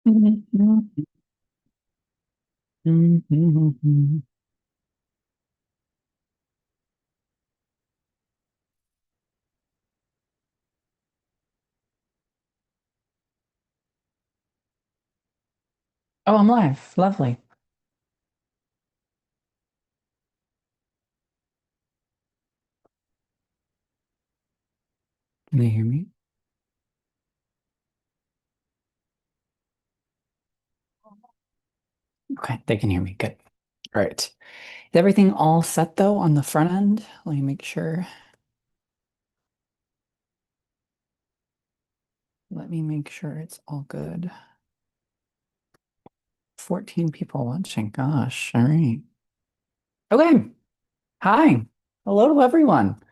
Oh, I'm live. Lovely. Can they hear me? Okay, they can hear me. Good. All right. Is everything all set though on the front end? Let me make sure. Let me make sure it's all good. 14 people watching. Gosh. All right. Okay. Hi. Hello to everyone.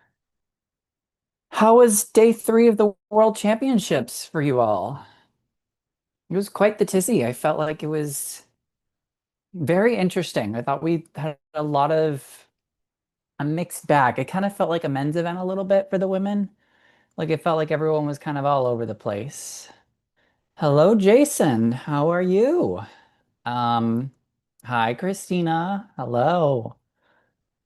How was day three of the World Championships for you all? It was quite the tizzy. I felt like it was very interesting. I thought we had a lot of a mixed bag. It kind of felt like a men's event a little bit for the women. Like it felt like everyone was kind of all over the place. Hello, Jason. How are you? Um, Hi, Christina. Hello.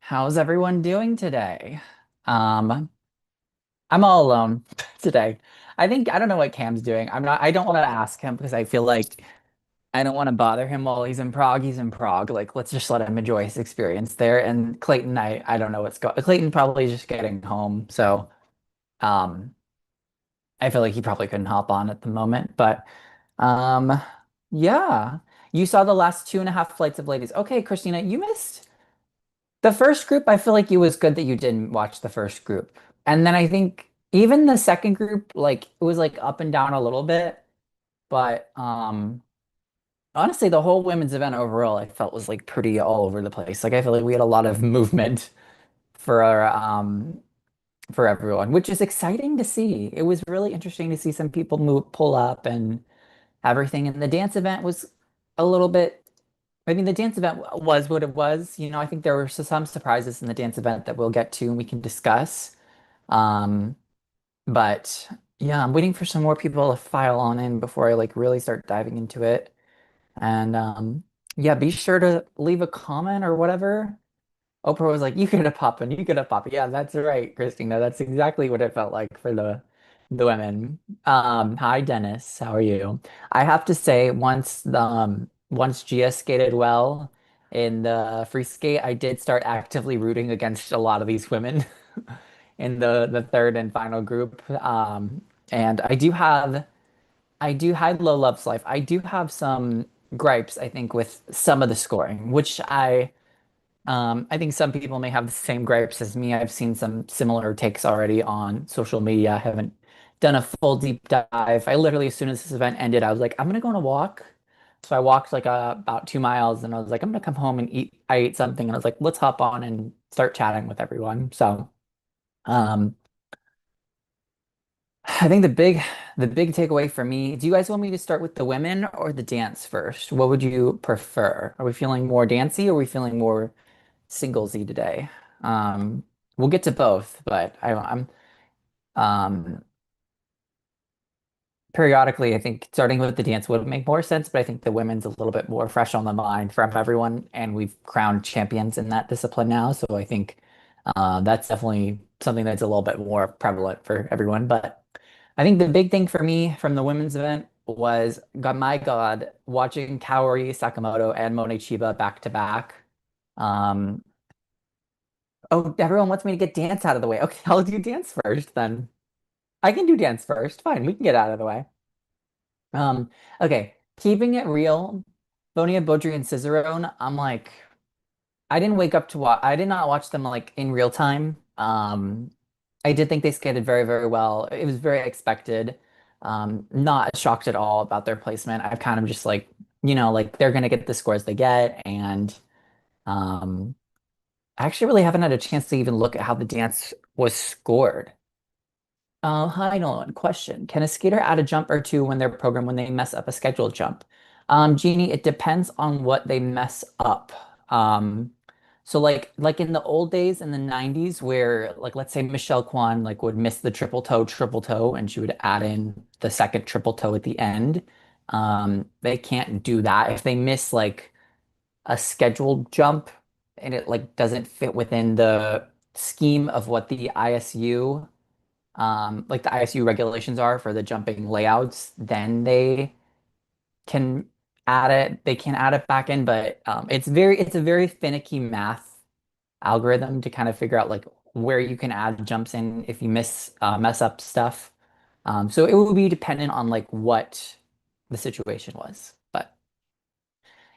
How's everyone doing today? Um, I'm all alone today. I don't know what Cam's doing. I don't want to ask him because I feel like I don't want to bother him while he's in Prague. He's in Prague. Like, let's just let him enjoy his experience there. And Clayton, I don't know what's going. Clayton probably just getting home, so um, I feel like he probably couldn't hop on at the moment. But um, yeah, you saw the last 2.5 flights of ladies. Okay, Christina, you missed the first group. I feel like it was good that you didn't watch the first group, and then I think even the second group, like it was like up and down a little bit, but honestly, the whole women's event overall, I felt was like pretty all over the place. Like I feel like we had a lot of movement for everyone, which is exciting to see. It was really interesting to see some people pull up and everything. And the dance event was a little bit, I mean, the dance event was what it was. I think there were some surprises in the dance event that we'll get to and we can discuss. Um, but yeah, I'm waiting for some more people to file on in before I like really start diving into it. And yeah, be sure to leave a comment or whatever. Oprah was like, "You could have pop in, you could have pop." Yeah, that's right, Christina. That's exactly what it felt like for the women. Hi Dennis, how are you? I have to say, once Gia skated well in the free skate, I did start actively rooting against a lot of these women in the third and final group. And I do have low loves life. I do have some gripes, I think, with some of the scoring, which I think some people may have the same gripes as me. I've seen some similar takes already on social media. I haven't done a full deep dive. I literally, as soon as this event ended, I was like, I'm gonna go on a walk. So I walked like about 2 miles, and I was like, I'm gonna come home and eat. I ate something, and I was like, let's hop on and start chatting with everyone. So. Um, I think the big takeaway for me, do you guys want me to start with the women or the dance first? What would you prefer? Are we feeling more dancey or are we feeling more singlesy today? Um, we'll get to both, but I'm um periodically I think starting with the dance would make more sense, but I think the women's a little bit more fresh on the mind from everyone, and we've crowned champions in that discipline now. So I think that's definitely something that's a little bit more prevalent for everyone. But I think the big thing for me from the women's event was, God, my God, watching Kaori Sakamoto and Mone Chiba back to back. Um, oh, everyone wants me to get dance out of the way. Okay, I'll do dance first then. I can do dance first. Fine, we can get out of the way. Okay, keeping it real, Bonia, Bodri, and Cicerone, I'm like, I didn't wake up to watch, I did not watch them like in real time. I did think they skated very, very well. It was very expected. Not shocked at all about their placement. I've kind of just like, like they're gonna get the scores they get, and um, I actually really haven't had a chance to even look at how the dance was scored. Hi, Nolan. Question. Can a skater add a jump or two when they're programmed when they mess up a scheduled jump? Jeannie, it depends on what they mess up. So like in the old days in the 90s where like let's say Michelle Kwan like would miss the triple toe, and she would add in the second triple toe at the end. They can't do that. If they miss like a scheduled jump and it like doesn't fit within the scheme of what the ISU like the ISU regulations are for the jumping layouts, then they can add it. They can add it back in, but it's a very finicky math algorithm to kind of figure out like where you can add jumps in if you mess up stuff. So it will be dependent on like what the situation was. But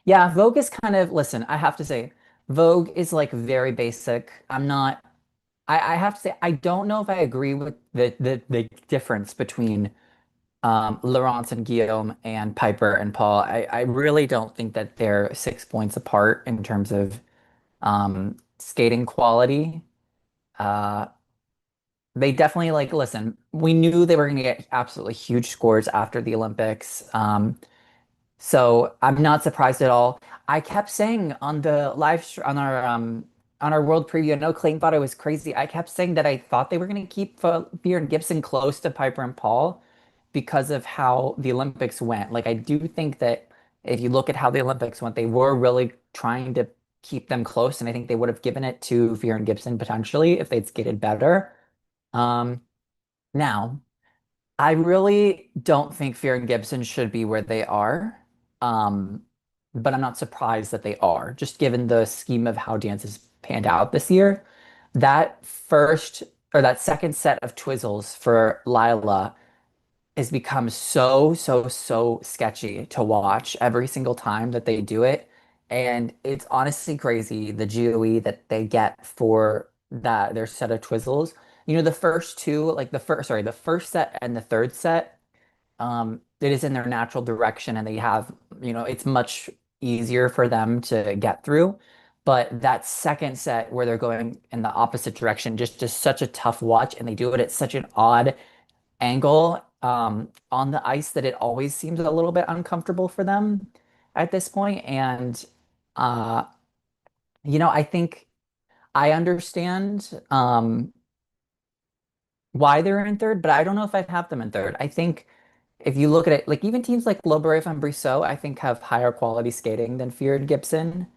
yeah, Vogue is kind of, listen, I have to say, Vogue is like very basic. I have to say, I don't know if I agree with the difference between Laurence and Guillaume and Piper and Paul. I really don't think that they're 6 points apart in terms of skating quality. Uh, they definitely like, listen, we knew they were going to get absolutely huge scores after the Olympics. So I'm not surprised at all. I kept saying on the on our world preview, I know Clayton thought I was crazy. I kept saying that I thought they were going to keep Fear and Gibson close to Piper and Paul because of how the Olympics went. Like I do think that if you look at how the Olympics went, they were really trying to keep them close, and I think they would have given it to Fear and Gibson potentially if they'd skated better. Um, Now. I really don't think Fear and Gibson should be where they are. Um, but I'm not surprised that they are, just given the scheme of how dance has panned out this year. That first or that second set of twizzles for Lila has become so sketchy to watch every single time that they do it. And it's honestly crazy the GOE that they get for that their set of twizzles. You know, the first two, like the first set and the third set, it is in their natural direction and they have, you know, it's much easier for them to get through. But that second set where they're going in the opposite direction, just such a tough watch, and they do it at such an odd angle on the ice that it always seems a little bit uncomfortable for them at this point. And uh, you know, I think I understand why they're in third, but I don't know if I'd have them in third. I think if you look at it, like even teams like Lobref and Brissot, I think have higher quality skating than Feared Gibson.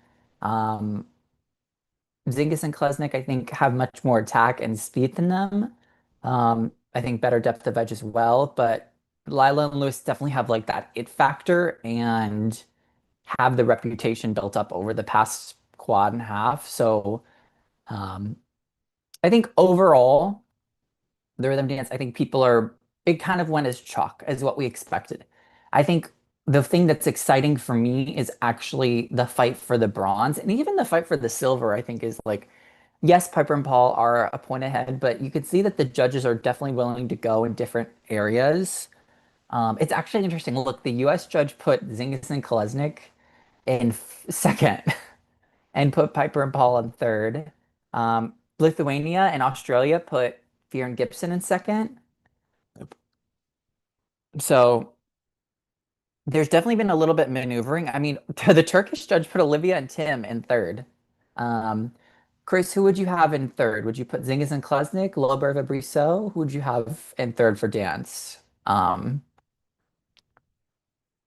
Um, Zingis and Klesnik, I think, have much more attack and speed than them. I think better depth of edge as well, but Lila and Lewis definitely have like that it factor and have the reputation built up over the past quad and a half. So um, I think overall, the rhythm dance, I think people are, it kind of went as chalk as what we expected. I think the thing that's exciting for me is actually the fight for the bronze and even the fight for the silver, I think is like, yes, Piper and Paul are a point ahead, but you could see that the judges are definitely willing to go in different areas. It's actually interesting. Look, the US judge put Zingis and Kolesnik in second and put Piper and Paul in third. Lithuania and Australia put Fear and Gibson in second. So there's definitely been a little bit maneuvering. I mean, the Turkish judge put Olivia and Tim in third. Um, Chris, who would you have in third? Would you put Zingis and Klesnik, Loberva Brissot? Who would you have in third for dance? Um,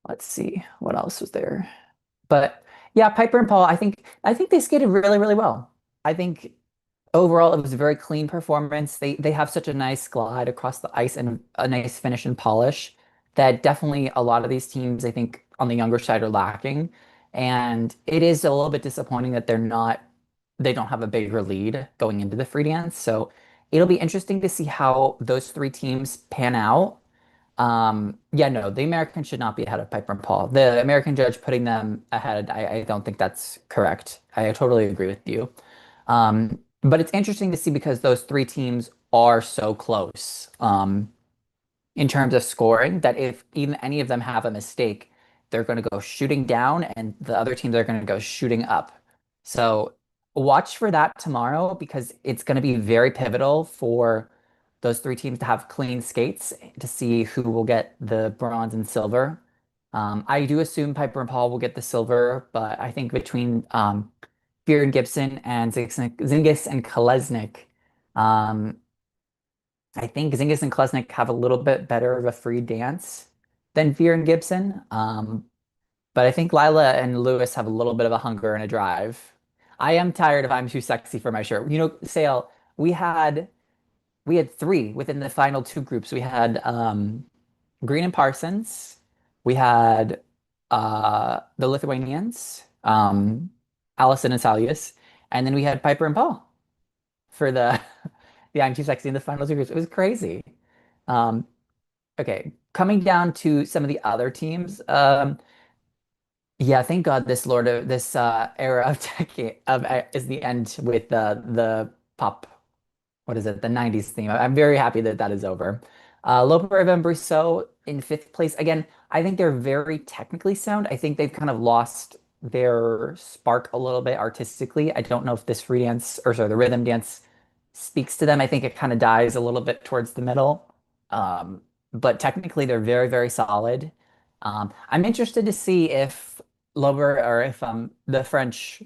let's see, what else was there? But yeah, Piper and Paul, I think they skated really well. I think overall, it was a very clean performance. They have such a nice glide across the ice and a nice finish and polish that definitely a lot of these teams, I think, on the younger side are lacking. And it is a little bit disappointing that they don't have a bigger lead going into the free dance. So it'll be interesting to see how those three teams pan out. Yeah, no, the American should not be ahead of Piper and Paul. The American judge putting them ahead, I don't think that's correct. I totally agree with you. But it's interesting to see because those three teams are so close in terms of scoring that if even any of them have a mistake, they're going to go shooting down and the other teams are going to go shooting up. So watch for that tomorrow because it's going to be very pivotal for those three teams to have clean skates to see who will get the bronze and silver. I do assume Piper and Paul will get the silver, but I think between Fear and Gibson and Zingis and Kolesnik. Um, I think Zingis and Kolesnik have a little bit better of a free dance. than Veer and Gibson. But I think Lila and Lewis have a little bit of a hunger and a drive. I am tired of I'm too sexy for my shirt. Sale, we had we had three within the final two groups. We had Green and Parsons. We had the Lithuanians, Allison and Salius, and then we had Piper and Paul for the the I'm too sexy in the final two groups. It was crazy. Um, okay, coming down to some of the other teams. Yeah, thank God this era of tech is the end with the pop, what is it, the 90s theme. I'm very happy that that is over. Loper and Brousseau in fifth place. Again, I think they're very technically sound. I think they've kind of lost their spark a little bit artistically. I don't know if this free dance, or sorry, the rhythm dance speaks to them. I think it kind of dies a little bit towards the middle. Um, but technically, they're very, very solid. I'm interested to see if Lover or if the French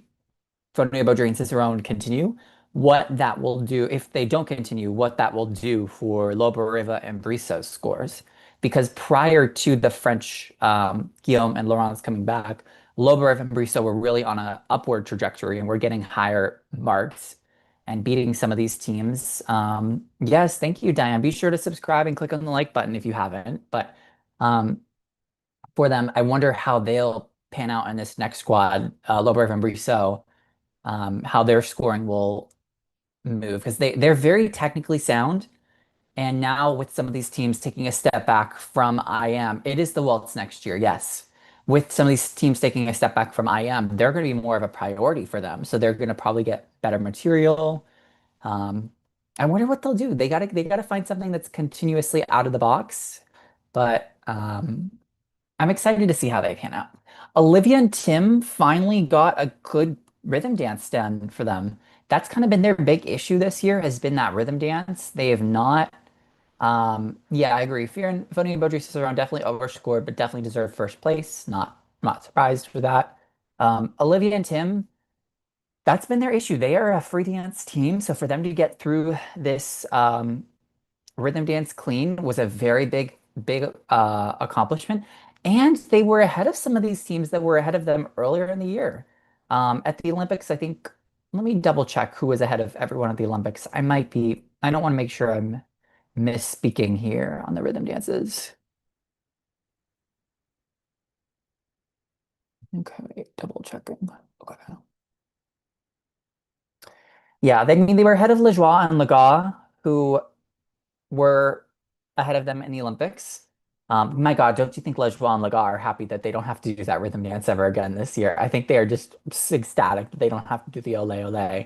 Fontenay Baudry and Cicerone continue, what that will do, if they don't continue, what that will do for Loboriva and Brisso's scores. Because prior to the French Guillaume and Laurence coming back, Loboriv and Brissot were really on an upward trajectory and we're getting higher marks and beating some of these teams. Yes, thank you, Diane. Be sure to subscribe and click on the like button if you haven't. But um, for them, I wonder how they'll pan out in this next squad, Loboriv and Brissot, how their scoring will move because they're very technically sound. And now with some of these teams taking a step back from IM, it is the Welts next year, yes. With some of these teams taking a step back from IM, they're going to be more of a priority for them. So they're going to probably get better material. Um, I wonder what they'll do. They gotta find something that's continuously out of the box. But I'm excited to see how they pan out. Olivia and Tim finally got a good rhythm dance done for them. That's kind of been their big issue this year, has been that rhythm dance. They have not. Yeah, I agree. Fear and Phony and Beaudry Cicerone definitely overscored, but definitely deserved first place. Not surprised for that. Olivia and Tim, that's been their issue. They are a free dance team, so for them to get through this rhythm dance clean was a very big accomplishment. And they were ahead of some of these teams that were ahead of them earlier in the year. At the Olympics, I think, let me double check who was ahead of everyone at the Olympics. I don't want to make sure I'm misspeaking here on the rhythm dances. Okay, double checking. Okay. Yeah, they were ahead of Lejoie and Legas, who were ahead of them in the Olympics. My God, don't you think Lejoie and Legar are happy that they don't have to do that rhythm dance ever again this year? I think they are just ecstatic that they don't have to do the ole ole.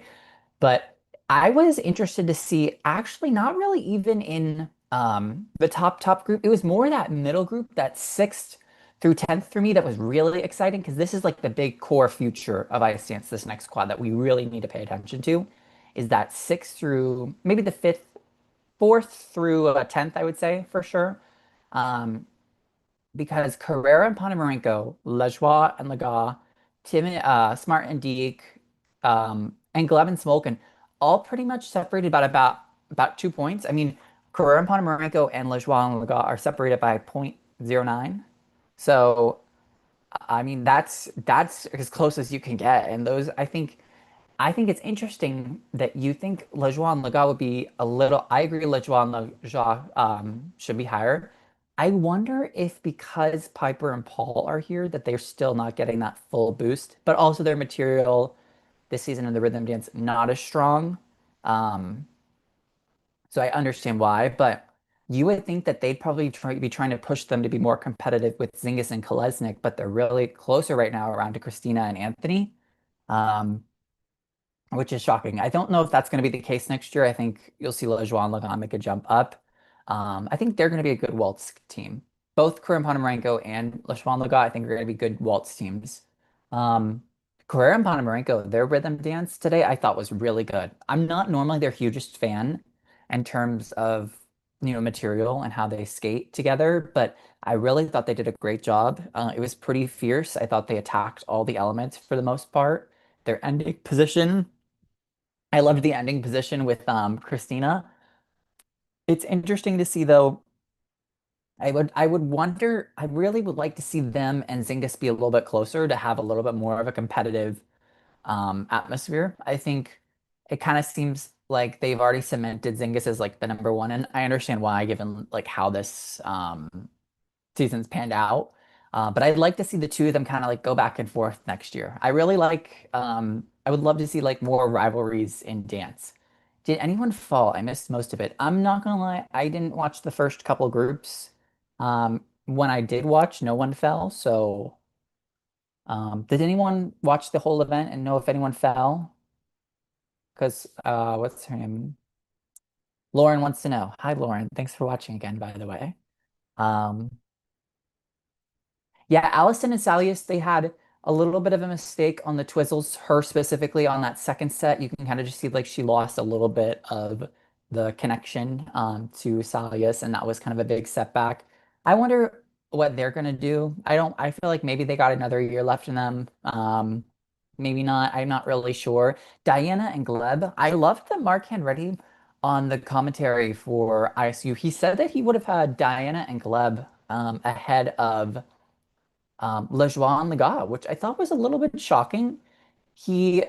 But I was interested to see, actually, not really even in the top group. It was more that middle group, that sixth through 10th for me, that was really exciting because this is like the big core future of ice dance, this next quad that we really need to pay attention to, is that sixth through maybe the fifth, fourth through 10th, I would say for sure. Um, because Carrera and Ponomarenko, Lejoie and Legas, Smart and Deek, and Gleb and Smolkin, all pretty much separated about 2 points. I mean, Carrera and Ponomarenko and Lejoie and Legas are separated by 0.09. So, I mean, that's as close as you can get. And those, I think it's interesting that you think Lejoie and Legas would be a little. I agree, Lejoie and Legas should be higher. I wonder if because Piper and Paul are here, that they're still not getting that full boost, but also their material this season in the rhythm dance not as strong. Um, so I understand why, but you would think that they'd probably be trying to push them to be more competitive with Zingis and Kolesnik, but they're really closer right now around to Christina and Anthony. Um, which is shocking. I don't know if that's going to be the case next year. I think you'll see Lejeune Lagan make a jump up. I think they're going to be a good waltz team. Both Karim Ponomarenko and Lejeune Lagan, I think, are going to be good waltz teams. Um, Carrera and Ponomarenko, their rhythm dance today, I thought was really good. I'm not normally their hugest fan in terms of material and how they skate together, but I really thought they did a great job. It was pretty fierce. I thought they attacked all the elements for the most part. Their ending position, I loved the ending position with Christina. It's interesting to see though. I would wonder, I really would like to see them and Zyngus be a little bit closer to have a little bit more of a competitive atmosphere. I think it kind of seems like they've already cemented Zyngus as like the number one, and I understand why, given like how this season's panned out. But I'd like to see the two of them kind of like go back and forth next year. I really like, I would love to see like more rivalries in dance. Did anyone fall? I missed most of it. I'm not gonna lie, I didn't watch the first couple groups. When I did watch, no one fell. So, did anyone watch the whole event and know if anyone fell? Because, what's her name? Lauren wants to know. Hi, Lauren. Thanks for watching again, by the way. Um, Yeah, Allison and Salius, they had a little bit of a mistake on the Twizzles, her specifically on that second set. You can kind of just see like she lost a little bit of the connection to Salius, and that was kind of a big setback. I wonder what they're gonna do. I feel like maybe they got another year left in them. Maybe not. I'm not really sure. Diana and Gleb, I loved that Mark Henready on the commentary for ISU. He said that he would have had Diana and Gleb ahead of Lejoie Legat, which I thought was a little bit shocking. He,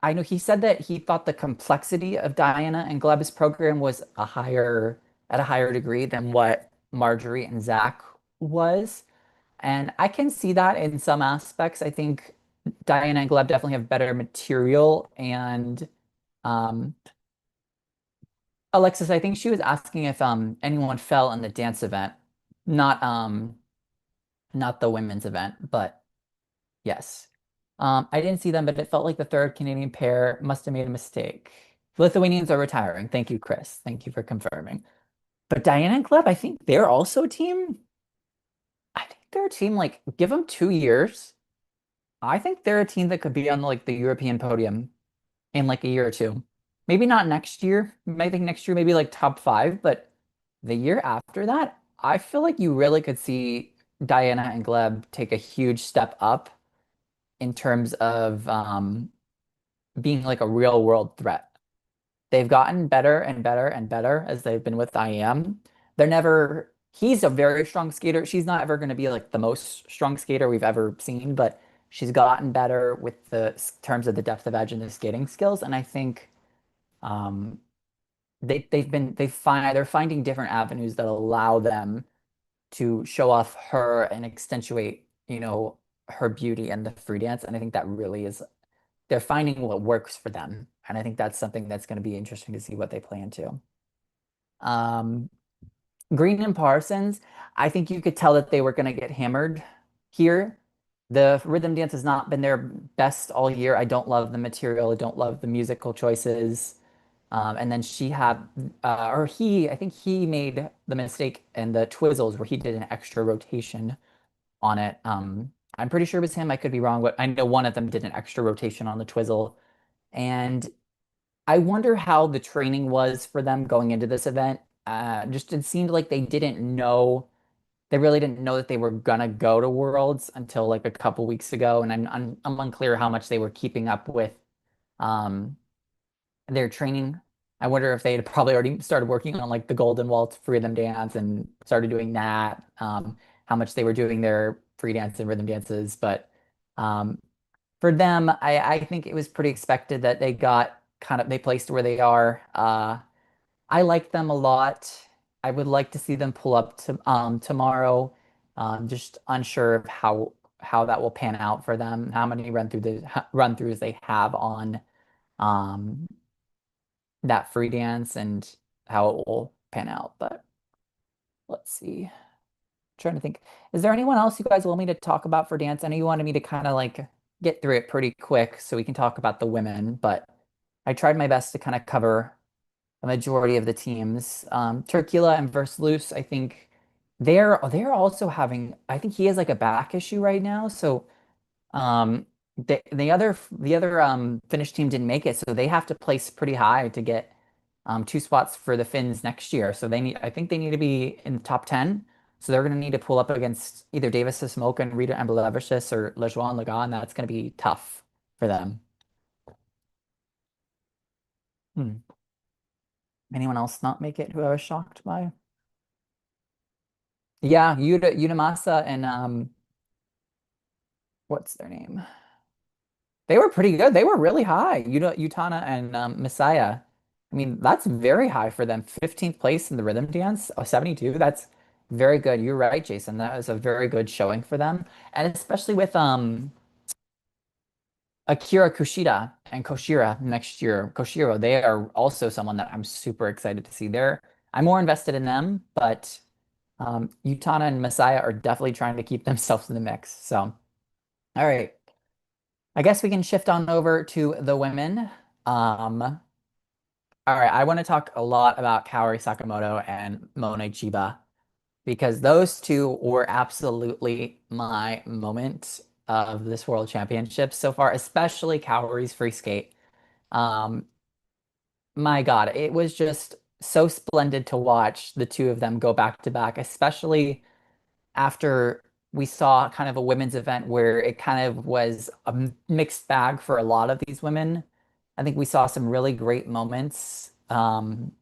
I know he said that he thought the complexity of Diana and Gleb's program was at a higher degree than what Marjorie and Zach was. And I can see that in some aspects. I think Diana and Gleb definitely have better material. And um, Alexis, I think she was asking if anyone fell in the dance event, not not the women's event, but yes. I didn't see them, but it felt like the third Canadian pair must have made a mistake. Lithuanians are retiring. Thank you, Chris. Thank you for confirming. But Diana and Gleb, I think they're also a team. I think they're a team, like, give them 2 years. I think they're a team that could be on like the European podium in like a year or two. Maybe not next year. I think next year maybe like top five, but the year after that, I feel like you really could see Diana and Gleb take a huge step up in terms of being like a real world threat. They've gotten better and better and better as they've been with IEM. They're never, he's a very strong skater. She's not ever going to be like the most strong skater we've ever seen, but she's gotten better with the terms of the depth of edge and the skating skills. And I think um, they're finding different avenues that allow them to show off her and accentuate, her beauty and the free dance. And I think that really is they're finding what works for them. And I think that's something that's going to be interesting to see what they plan to. Um, Green and Parsons, I think you could tell that they were going to get hammered here. The rhythm dance has not been their best all year. I don't love the material. I don't love the musical choices. And then she had, or he, I think he made the mistake in the Twizzles where he did an extra rotation on it. I'm pretty sure it was him. I could be wrong, but I know one of them did an extra rotation on the Twizzle. And I wonder how the training was for them going into this event. Just it seemed like they really didn't know that they were gonna go to Worlds until like a couple weeks ago, and I'm unclear how much they were keeping up with um, their training. I wonder if they had probably already started working on like the Golden Waltz free rhythm dance and started doing that. How much they were doing their free dance and rhythm dances, but um, for them, I think it was pretty expected that they placed where they are. I like them a lot. I would like to see them pull up to tomorrow. Just unsure of how that will pan out for them, how many run throughs they have on um that free dance and how it will pan out. But let's see. Trying to think. Is there anyone else you guys want me to talk about for dance? I know you wanted me to kind of like get through it pretty quick so we can talk about the women, but I tried my best to kind of cover a majority of the teams. Turkila and Versluis, I think they're also having, I think he has like a back issue right now. So the other Finnish team didn't make it, so they have to place pretty high to get two spots for the Finns next year. So I think they need to be in the top 10. So they're going to need to pull up against either Davis Smoke and Rita Embelevicius or Lejuan Lagan. That's going to be tough for them. Hmm. Anyone else not make it who I was shocked by? Yeah, Yutamasa and what's their name? They were pretty good. They were really high. Utana and Messiah. I mean, that's very high for them. 15th place in the rhythm dance, 72. That's very good. You're right, Jason. That was a very good showing for them. And especially with Akira Kushida and Koshira next year. Koshiro, they are also someone that I'm super excited to see there. I'm more invested in them, but Utana and Messiah are definitely trying to keep themselves in the mix. So, all right. I guess we can shift on over to the women. Um, all right, I want to talk a lot about Kaori Sakamoto and Mone Chiba because those two were absolutely my moment of this World Championship so far, especially Kaori's free skate. Um, my God, it was just so splendid to watch the two of them go back to back, especially after we saw kind of a women's event where it kind of was a mixed bag for a lot of these women. I think we saw some really great moments from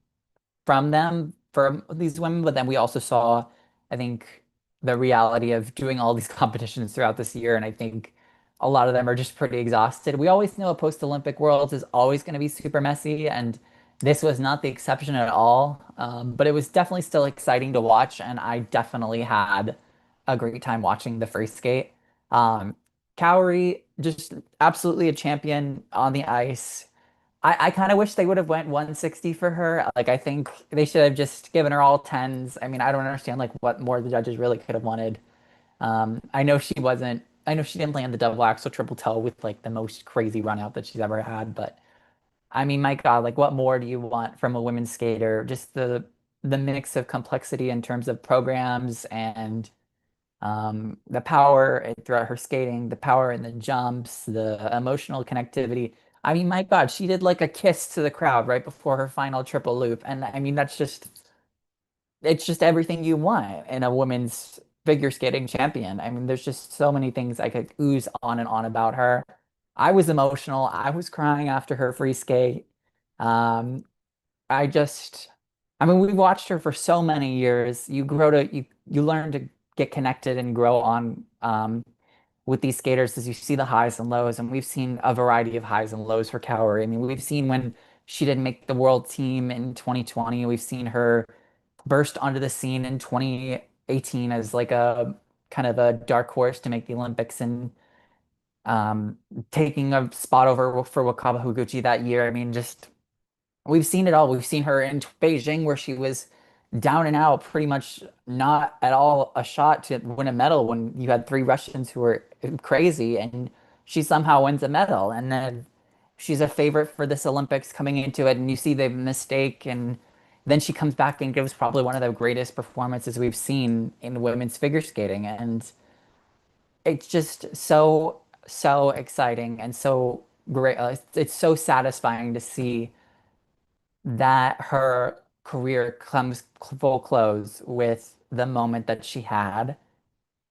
them for these women, but then we also saw, I think, the reality of doing all these competitions throughout this year, and I think a lot of them are just pretty exhausted. We always know a post-Olympic Worlds is always going to be super messy, and this was not the exception at all. But it was definitely still exciting to watch, and I definitely had a great time watching the free skate. Um, Kaori, just absolutely a champion on the ice. I kind of wish they would have went 160 for her. Like I think they should have just given her all tens. I mean, I don't understand like what more the judges really could have wanted. I know she wasn't. I know she didn't land the double axel triple toe with like the most crazy run out that she's ever had. But I mean, my God, like what more do you want from a women's skater? Just the mix of complexity in terms of programs and the power throughout her skating, the power in the jumps, the emotional connectivity. I mean, my God, she did like a kiss to the crowd right before her final triple loop. And I mean, it's just everything you want in a women's figure skating champion. I mean, there's just so many things I could ooze on and on about her. I was emotional. I was crying after her free skate. Um, I just, I mean, we've watched her for so many years. You learn to get connected and grow on with these skaters as you see the highs and lows, and we've seen a variety of highs and lows for Kaori. I mean, we've seen when she didn't make the world team in 2020. We've seen her burst onto the scene in 2018 as like a kind of a dark horse to make the Olympics and um, taking a spot over for Wakaba Higuchi that year. I mean, just we've seen it all. We've seen her in Beijing where she was down and out, pretty much not at all a shot to win a medal when you had three Russians who were crazy, and she somehow wins a medal. And then she's a favorite for this Olympics coming into it, and you see the mistake, and then she comes back and gives probably one of the greatest performances we've seen in women's figure skating. And it's just so exciting and so great. It's so satisfying to see that her career comes full close with the moment that she had.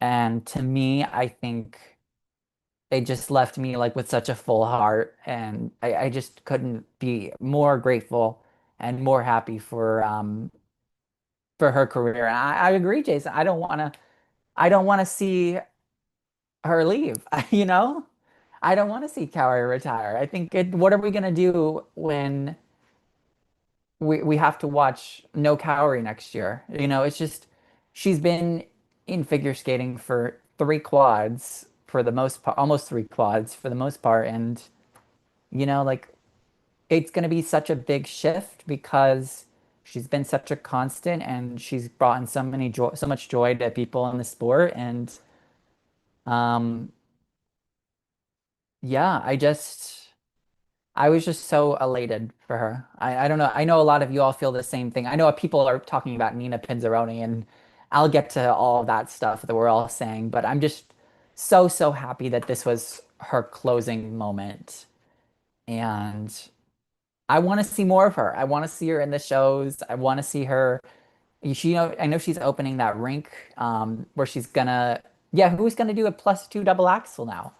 And to me, I think it just left me like with such a full heart. And I just couldn't be more grateful and more happy for her career. And I agree, Jason. I don't want to see her leave, you know? I don't want to see Kaori retire. I think what are we gonna do when we have to watch No Kaori next year. You know, it's just she's been in figure skating for three quads for the most part, almost three quads for the most part, and you know, like it's going to be such a big shift because she's been such a constant and she's brought in so much joy to people in the sport, and um, yeah, I was just so elated for her. I don't know. I know a lot of you all feel the same thing. I know people are talking about Nina Pinzaroni, and I'll get to all of that stuff that we're all saying, but I'm just so happy that this was her closing moment. And I want to see more of her. I want to see her in the shows. I want to see her. I know she's opening that rink where she's gonna, yeah, who's gonna do a +2 double axel now?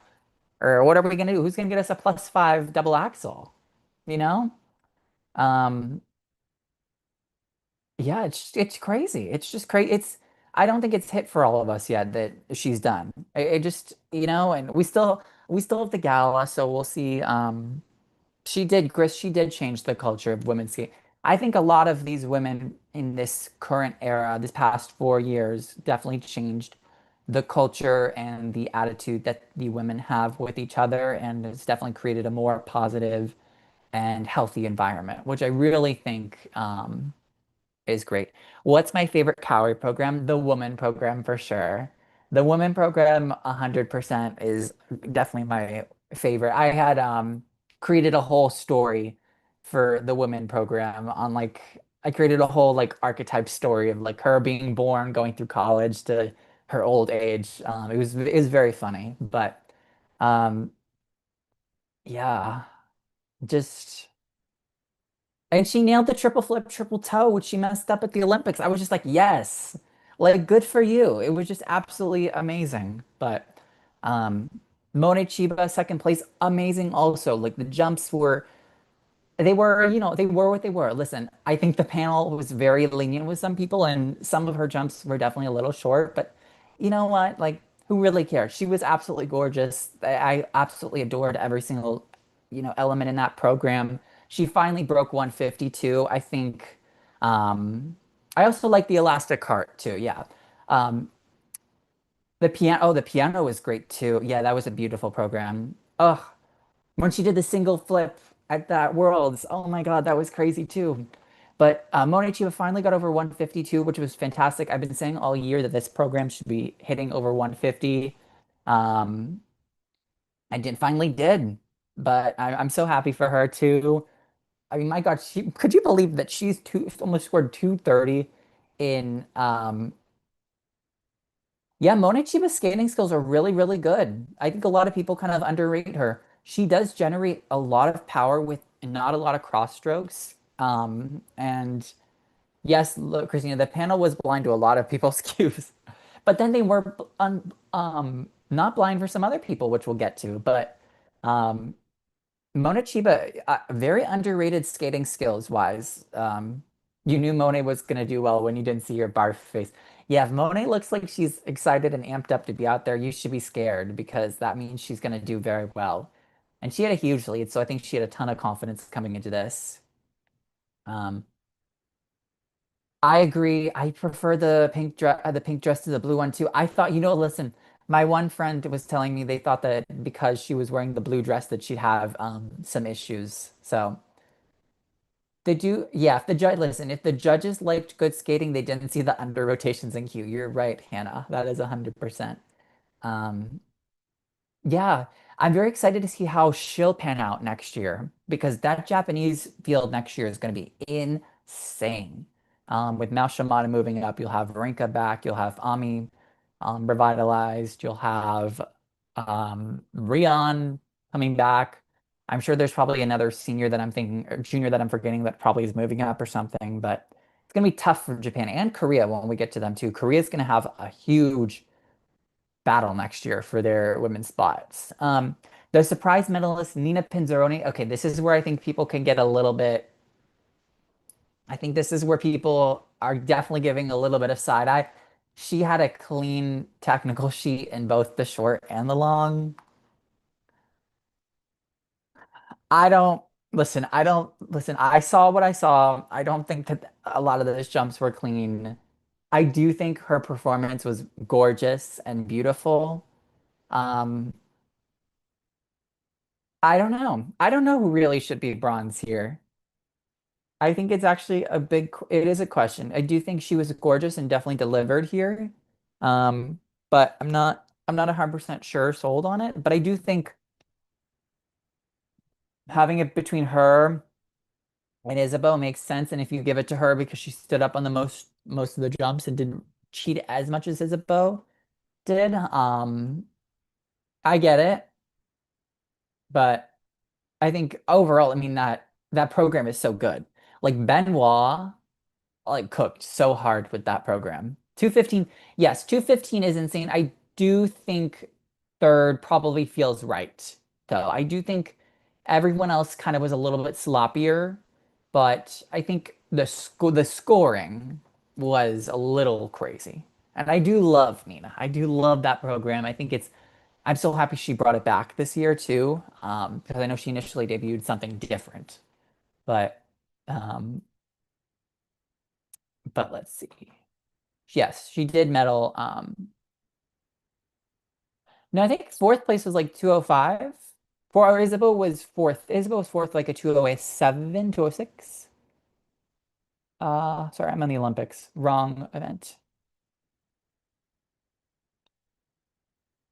Or what are we gonna do? Who's gonna get us a +5 double axel? You know? Um, yeah, it's crazy. It's just crazy. I don't think it's hit for all of us yet that she's done. It just, and we still have the gala, so we'll see. She did change the culture of women's skate. I think a lot of these women in this current era, this past 4 years, definitely changed the culture and the attitude that the women have with each other, and it's definitely created a more positive and healthy environment, which I really think is great. What's my favorite Kaori program? The woman program for sure. The woman program 100% is definitely my favorite. I had created a whole story for the women program on like I created a whole like archetype story of like her being born, going through college to her old age. It was very funny, but um yeah, just and she nailed the triple flip, triple toe, which she messed up at the Olympics. I was just like, yes, like good for you. It was just absolutely amazing. But um, Mone Chiba, second place, amazing also. Like the jumps were they were what they were. Listen, I think the panel was very lenient with some people, and some of her jumps were definitely a little short. But you know what? Like, who really cares? She was absolutely gorgeous. I absolutely adored every single, element in that program. She finally broke 152. I think. I also like the elastic cart too. Yeah. Um, the piano was great too. Yeah, that was a beautiful program. Oh, when she did the single flip at that Worlds. Oh my God, that was crazy too. But Mone Chiba finally got over 152, which was fantastic. I've been saying all year that this program should be hitting over 150. Um, and it finally did. But I'm so happy for her too. I mean, my God, could you believe that almost scored 230 in yeah, Mone Chiba's skating skills are really, really good. I think a lot of people kind of underrate her. She does generate a lot of power with not a lot of cross strokes. And yes, look, Christina, the panel was blind to a lot of people's cues, but then they were not blind for some other people, which we'll get to. But um, Mona Chiba, very underrated skating skills wise. You knew Monet was going to do well when you didn't see her barf face. Yeah, if Monet looks like she's excited and amped up to be out there, you should be scared because that means she's going to do very well. And she had a huge lead, so I think she had a ton of confidence coming into this. Um, I agree. I prefer the pink dress to the blue one too. I thought, listen, my one friend was telling me they thought that because she was wearing the blue dress that she'd have some issues. So. Yeah, if the judges liked good skating, they didn't see the under rotations in queue. You're right, Hannah. That is 100%. Um, yeah, I'm very excited to see how she'll pan out next year because that Japanese field next year is going to be insane. With Mao Shimada moving up, you'll have Rinka back, you'll have Ami revitalized, you'll have Rion coming back. I'm sure there's probably another senior that I'm thinking, or junior that I'm forgetting that probably is moving up or something, but it's going to be tough for Japan and Korea when we get to them too. Korea's going to have a huge battle next year for their women's spots. The surprise medalist Nina Pinzeroni. Okay, this is where I think people can get a little bit. I think this is where people are definitely giving a little bit of side eye. She had a clean technical sheet in both the short and the long. I don't listen. I don't listen. I saw what I saw. I don't think that a lot of those jumps were clean. I do think her performance was gorgeous and beautiful. Um, I don't know. I don't know who really should be bronze here. I think it's actually it is a question. I do think she was gorgeous and definitely delivered here. But I'm not 100% sure sold on it. But I do think having it between her and Isabeau makes sense. And if you give it to her because she stood up on the most of the jumps and didn't cheat as much as Isabeau did, I get it. But I think overall, I mean that program is so good. Like Benoit like cooked so hard with that program. 215, yes, 215 is insane. I do think third probably feels right, though. I do think everyone else kind of was a little bit sloppier, but I think the scoring was a little crazy. And I do love Nina. I do love that program. I'm so happy she brought it back this year too, because I know she initially debuted something different. But um, but let's see. Yes, she did medal. No, I think fourth place was like 205. For Isabel was fourth. Isabel was fourth, like a 207, 206. Sorry, I'm on the Olympics. Wrong event.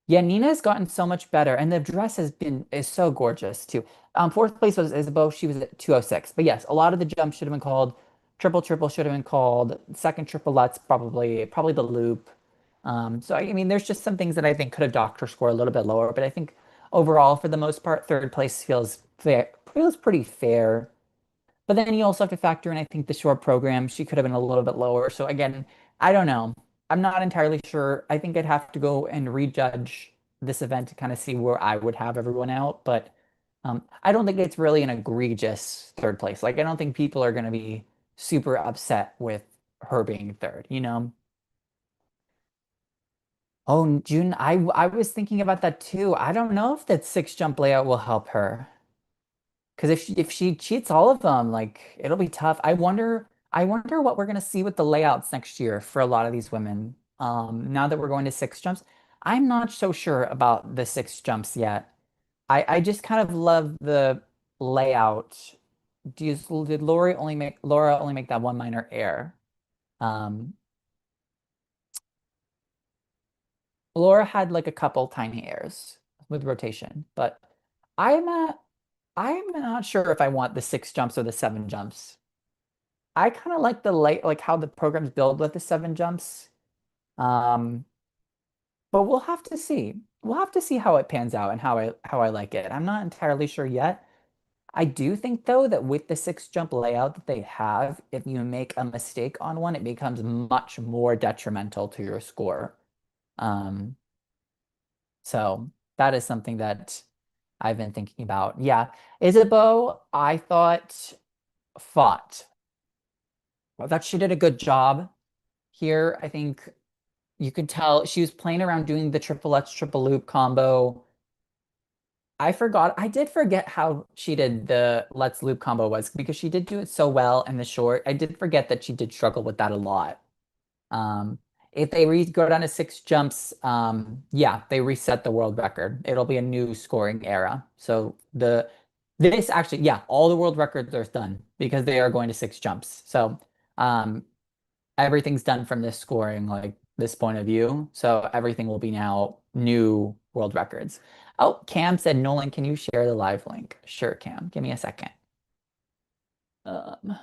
Yeah, Nina's gotten so much better, and the dress is so gorgeous too. Fourth place was Isabeau. She was at 206. But yes, a lot of the jumps should have been called. Triple triple should have been called. Second triplettes probably the loop. So I mean, there's just some things that I think could have docked her score a little bit lower. But I think overall, for the most part, third place feels fair. Feels pretty fair. But then you also have to factor in, I think, the short program. She could have been a little bit lower. So again, I don't know. I'm not entirely sure. I think I'd have to go and rejudge this event to kind of see where I would have everyone out. But I don't think it's really an egregious third place. Like, I don't think people are going to be super upset with her being third, you know? Oh, June, I was thinking about that too. I don't know if that six jump layout will help her. Because if she cheats all of them, like it'll be tough. I wonder what we're gonna see with the layouts next year for a lot of these women. Now that we're going to six jumps, I'm not so sure about the six jumps yet. I just kind of love the layout. Did Laura only make that one minor error? Um, Laura had like a couple tiny errors with rotation, but I'm uh, I'm not sure if I want the six jumps or the seven jumps. I kind of like the like how the programs build with the seven jumps. Um, but we'll have to see. We'll have to see how it pans out and how I like it. I'm not entirely sure yet. I do think though that with the six jump layout that they have, if you make a mistake on one, it becomes much more detrimental to your score. Um, so that is something that I've been thinking about. Yeah, Isabeau, I thought fought. I thought she did a good job here. I think you could tell she was playing around doing the triple Lutz triple loop combo. I did forget how she did the Let's Loop combo was because she did do it so well in the short. I did forget that she did struggle with that a lot. Um, if they re go down to six jumps, yeah, they reset the world record. It'll be a new scoring era. So this actually, yeah, all the world records are done because they are going to six jumps. So um, everything's done from this scoring, like this point of view. So everything will be now new world records. Oh, Cam said, Nolan, can you share the live link? Sure, Cam. Give me a second. Um,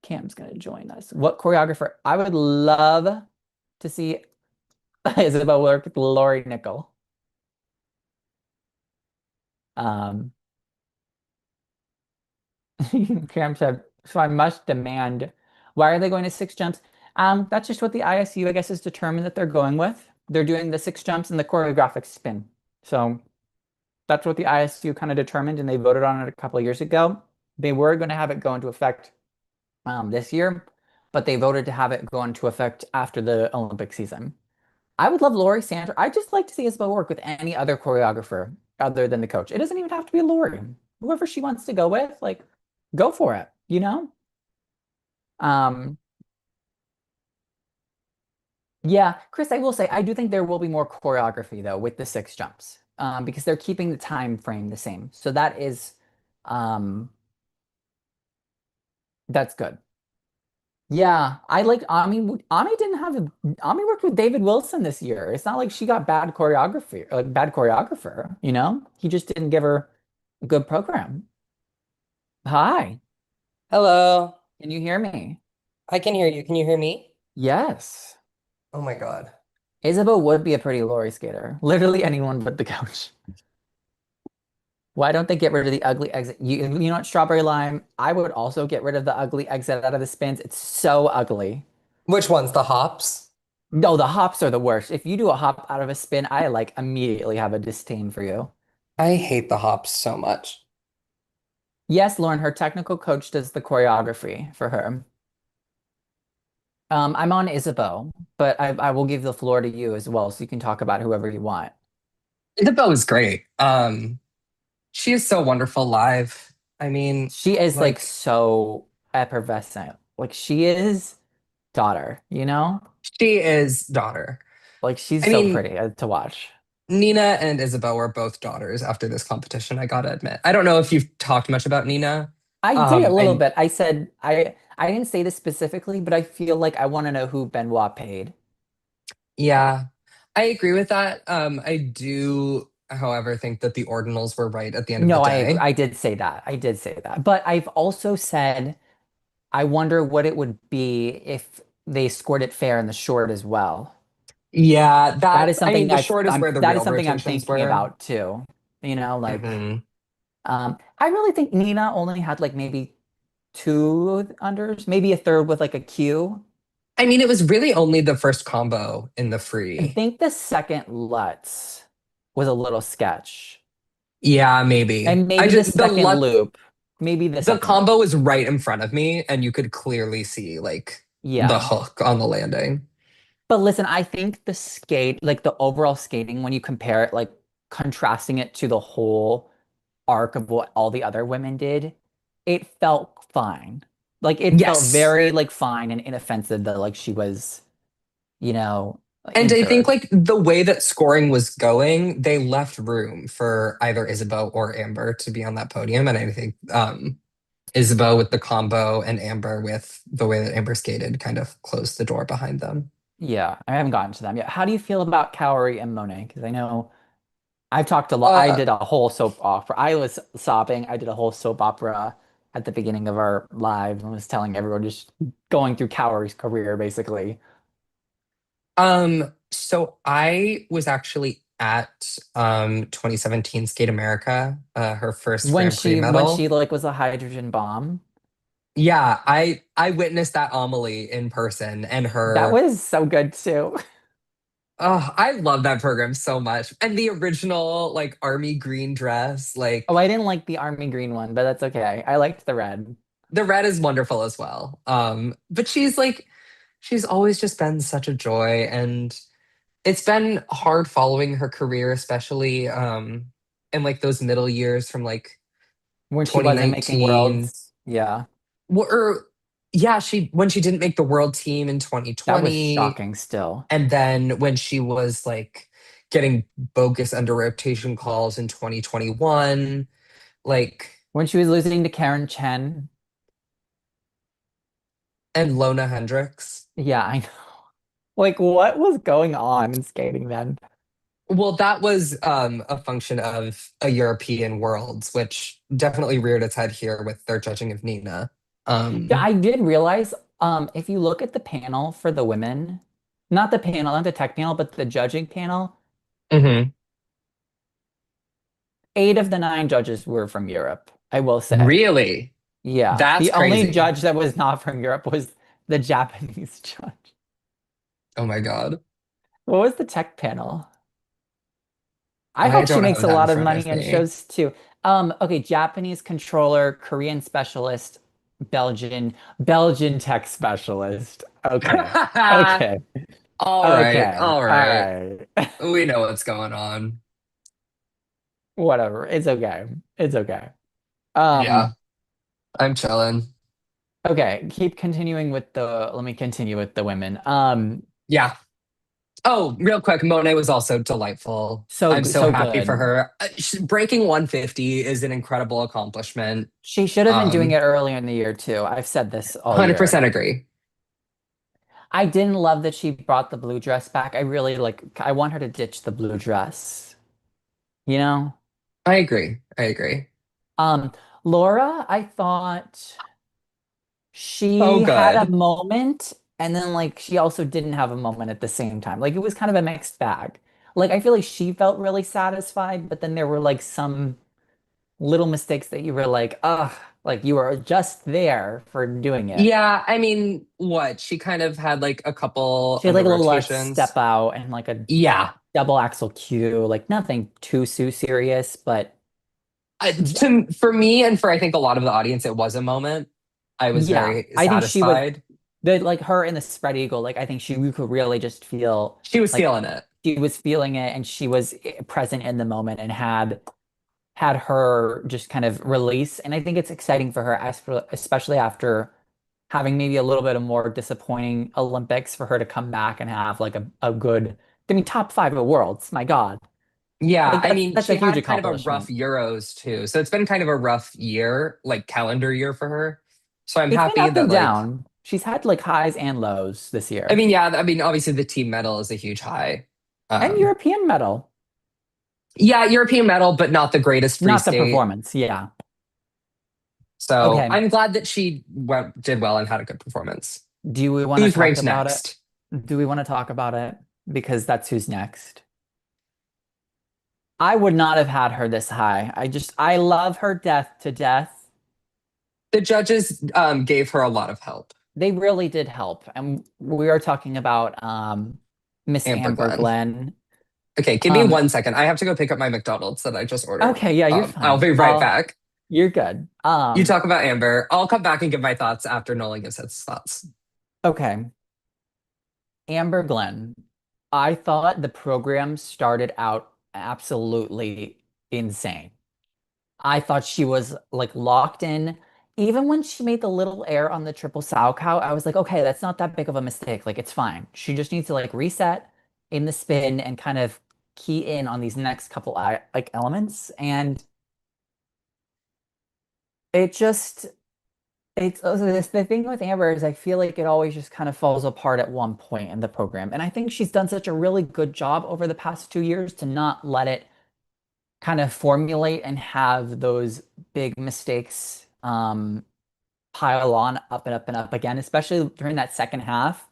Cam's gonna join us. What choreographer? I would love to see Isabel work with Lori Nickel. Um, Cam said, so I must demand. Why are they going to six jumps? That's just what the ISU, I guess, is determined that they're going with. They're doing the six jumps and the choreographic spin. So that's what the ISU kind of determined, and they voted on it a couple of years ago. They were going to have it go into effect this year, but they voted to have it go into effect after the Olympic season. I would love Lori Sander. I just like to see Isabel work with any other choreographer other than the coach. It doesn't even have to be Lori. Whoever she wants to go with, like, go for it, you know? Um, yeah, Chris, I will say I do think there will be more choreography though with the six jumps. Because they're keeping the time frame the same. So um that's good. Yeah, I like Ami. Ami didn't have a Ami worked with David Wilson this year. It's not like she got bad choreography, like bad choreographer, you know? He just didn't give her a good program. Hi, Hello. can you hear me? I can hear you. Can you hear me? Yes. Oh my God. Isabel would be a pretty Lori skater. Literally anyone but the coach. Why don't they get rid of the ugly exit? You know what, Strawberry Lime? I would also get rid of the ugly exit out of the spins. It's so ugly. Which ones? The hops? No, the hops are the worst. If you do a hop out of a spin, I like immediately have a disdain for you. I hate the hops so much. Yes, Lauren, her technical coach does the choreography for her. I'm on Isabeau, but I will give the floor to you as well, so you can talk about whoever you want. Isabel is great. She is so wonderful live. I mean, She is like like so effervescent. Like she is daughter, you know? she is daughter. Like she's I so mean, pretty to watch. Nina and Isabel were both daughters after this competition, I gotta admit. I don't know if you've talked much about Nina. I did a little And bit. I said I didn't say this specifically, but I feel like I want to know who Benoit paid. yeah, I agree with that. I do, however, think that the ordinals were right at the end of the No, I agree. day. I did say that. I did say that. But I've also said I wonder what it would be if they scored it fair in the short as well. Yeah, That is I mean, something the short is where the that is real something I'm rotations thinking were. about too. You know, like hmm I really think Nina only had like maybe two unders, maybe a third with like a Q. I mean, it was really only the first combo in the I free. think the second Lutz was a little sketch. Yeah, maybe. And maybe the The second Lutz, loop. Maybe the the second loop. combo was right in front of me, and you could clearly see like the Yeah. hook on the landing. But listen, I think the skate, like the overall skating, when you compare it, like contrasting it to the whole arc of what all the other women did, it felt fine. Like it felt Yes. very like fine and inoffensive that like she was, you know, And in I think third. like the way that scoring was going, they left room for either Isabeau or Amber to be on that podium. And I think Isabeau with the combo and Amber with the way that Amber skated kind of closed the door behind them. Yeah, I haven't gotten to them yet. How do you feel about Kaori and Mone? Because I know I've talked a lot. I Uh, did a whole soap opera. I was sobbing. I did a whole soap opera at the beginning of our live and was telling everyone just going through Kaori's career, basically. so I was actually at 2017 Skate America, her first Grand Prix When she medal. like was a hydrogen bomb. Yeah, I witnessed that Amelie in person and That her. was so good too. Oh, I love that program so much. And the original like army green dress, Oh, like I didn't like the army green one, but that's okay. I liked the red. the red is wonderful as well. But she's always just been such a joy, and it's been hard following her career, especially in like those middle years from like When she wasn't making 2019. worlds. Yeah, Or yeah, she when she didn't make the world team in that was 2020, shocking still. and then when she was like getting bogus under rotation calls in 2021, like When she was losing to Karen Chen. and Lona Hendricks. Yeah, I know. Like, what was going on in skating then? Well, that was a function of a European Worlds, which definitely reared its head here with their judging of Nina. Yeah, Um, I did realize, if you look at the panel for the women, not the panel, not the tech panel, but the judging panel, mhm. 8 of the 9 judges were from Europe, I will say. Really? Yeah. That's The only crazy. judge that was not from Europe was the Japanese judge. Oh my God. What was the tech panel? I I hope she don't makes have a that in lot of front money of in me. shows too. Okay, Japanese controller, Korean specialist, Belgian tech specialist. Okay. Okay. All right, Okay. all All right. right. We know what's going on. Whatever. It's okay. It's okay. Yeah, Um, I'm chilling. okay, keep continuing with the let me continue with the women. Yeah. Oh, real quick, Monet was also delightful. I'm so So happy for good. her. Breaking 150 is an incredible accomplishment. She should have been doing Um, it earlier in the year too. I've said this all year. 100% agree. I didn't love that she brought the blue dress back. I really like I want her to ditch the blue dress, you know? I agree. I agree. Um, Laura, I thought So she had a good. moment and then like she also didn't have a moment at the same time. Like it was kind of a mixed bag. Like I feel like she felt really satisfied, but then there were like some little mistakes that you were like, ugh, like you were just there for doing it. Yeah, I mean, what? She kind of had like a couple She had under like a little step rotations. out and like a Yeah. double axle Q, like nothing too serious, but yeah, For me and for I think a lot of the audience, it was a moment. I was yeah. very I think she was satisfied. the like her in the spread eagle, like I think she you could really just feel She was like feeling it. she was feeling it and she was present in the moment and had her just kind of release. And I think it's exciting for her, especially after having maybe a little bit of more disappointing Olympics, for her to come back and have like a good, I mean, top five of worlds. My God. Yeah, Like I mean, that's a she huge had kind of a rough accomplishment. Euros too. So it's been kind of a rough year, like calendar year for her. So I'm It's been happy up that and like down. She's had like highs and lows this I year. mean, yeah, I mean, obviously the team medal is a huge high. And Um, European medal, yeah, European medal, but not the greatest free not the skate. performance. Yeah. So Okay. I'm glad that she did well and had a good performance. Do we want to Who's talk ranked about it? next? Do we want to talk about it? Because that's who's next. I would not have had her this high. I love her death to death. The judges gave her a lot of help. They really did help. And we are talking about Miss Amber Amber Glenn. Glenn. Okay, give me Um, 1 second. I have to go pick up my McDonald's that I just ordered. okay, yeah, you're I'll fine. be right Well, back. you're good. You talk about Amber. I'll come back and give my thoughts after Nolan gives his thoughts. Okay. Amber Glenn. I thought the program started out absolutely insane. I thought she was like locked in. Even when she made the little error on the triple sow cow, I was like, okay, that's not that big of a mistake. Like, it's fine. She just needs to like reset in the spin and kind of key in on these next couple like elements. And it just, it's also this the thing with Amber is I feel like it always just kind of falls apart at one point in the program. And I think she's done such a really good job over the past 2 years to not let it kind of formulate and have those big mistakes pile on up and up and up again, especially during that second half.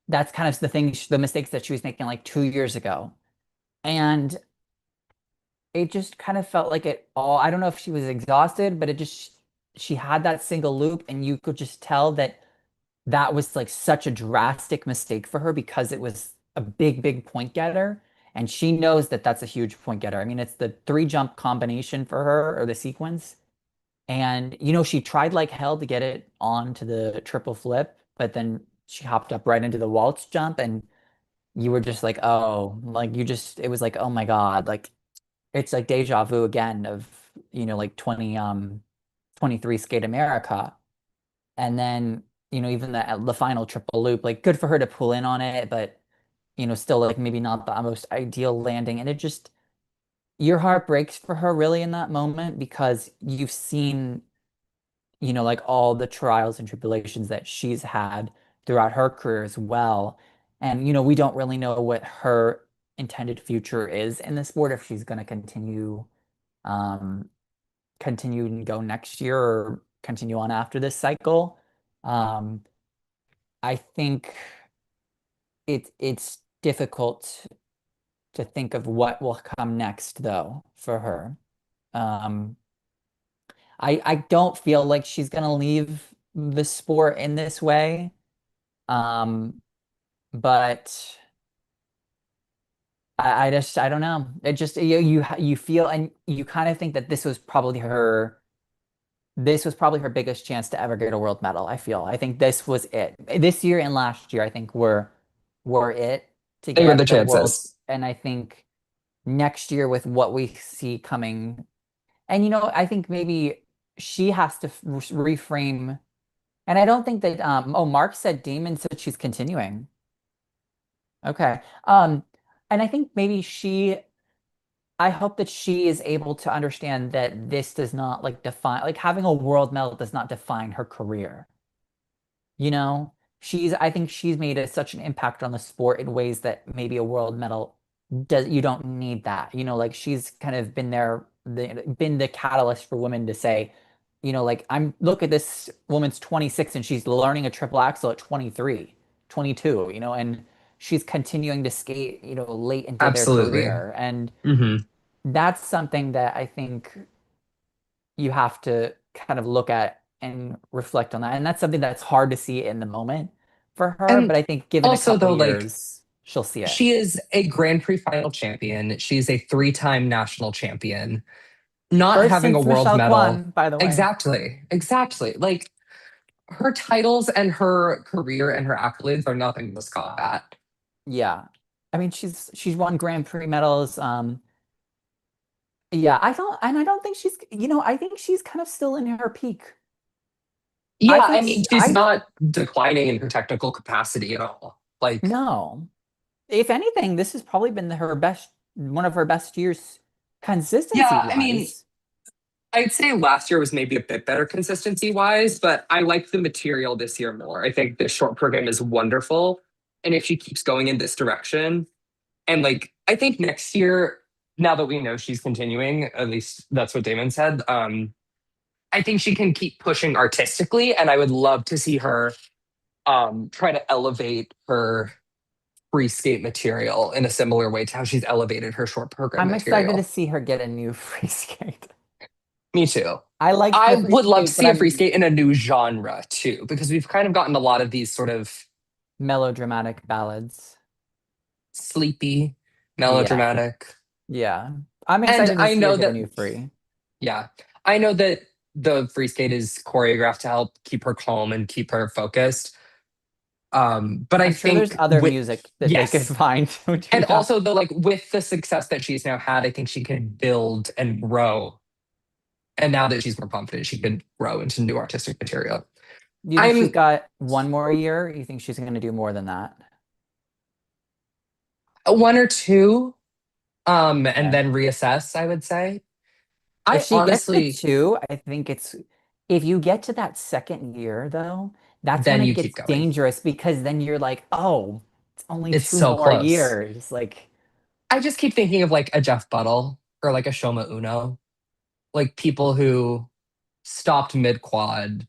That's kind of the thing, the mistakes that she was making like 2 years ago. And it just kind of felt like it all, I don't know if she was exhausted, but it just, she had that single loop and you could just tell that that was like such a drastic mistake for her because it was a big, big point getter. And she knows that that's a huge point getter. I mean, it's the three jump combination for her or the sequence. And, she tried like hell to get it onto the triple flip, but then she hopped up right into the waltz jump. And you were just like, oh, like it was like, oh my God, like it's like deja vu again of, like 23 Skate America. And then, even the final triple loop, like good for her to pull in on it, but, still like maybe not the most ideal landing. And it just, your heart breaks for her really in that moment because you've seen like all the trials and tribulations that she's had throughout her career as well. And, we don't really know what her intended future is in the sport, if she's going to um, continue and go next year or continue on after this cycle. Um, I think it's difficult to think of what will come next though for her. Um, I don't feel like she's gonna leave the sport in this way. Um, but I don't know. It just you feel and you kind of think that this was probably her biggest chance to ever get a world medal, I feel. I think this was it. This year and last year, I think were it to They were the get the world. chances. And I think next year with what we see coming, and I think maybe she has to reframe. And I don't think that Mark said Damon said she's continuing. Okay. And I think maybe I hope that she is able to understand that this does not like define, like having a world medal does not define her career. You know, I think she's made such an impact on the sport in ways that maybe a world medal you don't need that. Like she's kind of been the catalyst for women to say, like look at this woman's 26 and she's learning a triple axel at 23, 22, and she's continuing to skate, late into their Absolutely. career. And Hmm. that's something that I think you have to kind of look at and reflect on that. And that's something that's hard to see in the moment for her, but And I think given a also, couple though, like years, she'll see it. she is a Grand Prix final champion. She's a three-time national champion. Not First having a since world Michelle medal. Kwan, by the way. Exactly. Exactly. Like her titles and her career and her accolades are nothing to scoff at. Yeah. I mean, she's won Grand Prix medals. Yeah, I don't think I think she's kind of still in her peak. I Yeah, I think mean, she's I not declining in her technical capacity at all. Like, no. If anything, this has probably been one of her best years consistency yeah, I mean, wise. I'd say last year was maybe a bit better consistency wise, but I like the material this year more. I think the short program is wonderful. And if she keeps going in this direction, and like, I think next year, now that we know she's continuing, at least that's what Damon said, I think she can keep pushing artistically. And I would love to see her try to elevate her free skate material in a similar way to how she's elevated her short program I'm excited to material. see her get a new free skate. Me too. I liked I the free would love to skate, but see a free I'm skate in a new genre too, because we've kind of gotten a lot of these sort of melodramatic ballads. sleepy, Yeah. melodramatic. Yeah. I'm And excited to I see her know get a that, new free. yeah, I know that the free skate is choreographed to help keep her calm and keep her focused. But I I'm sure there's think other with, music that they could yes. find to do And that. also the like with the success that she's now had, I think she can build and grow. And now that she's more confident, she can grow into new artistic material. Do you think she's I'm got one more year? Or you think she's going to do more than that? a one or two, and Okay. then reassess, I would say. If I she gets the honestly, two, I think if you get to that second year though, that's when then it you gets keep going. dangerous because then you're like, oh, it's only It's two so more close. years. Like, I just keep thinking of like a Jeff Buttle or like a Shoma Uno, like people who stopped mid quad.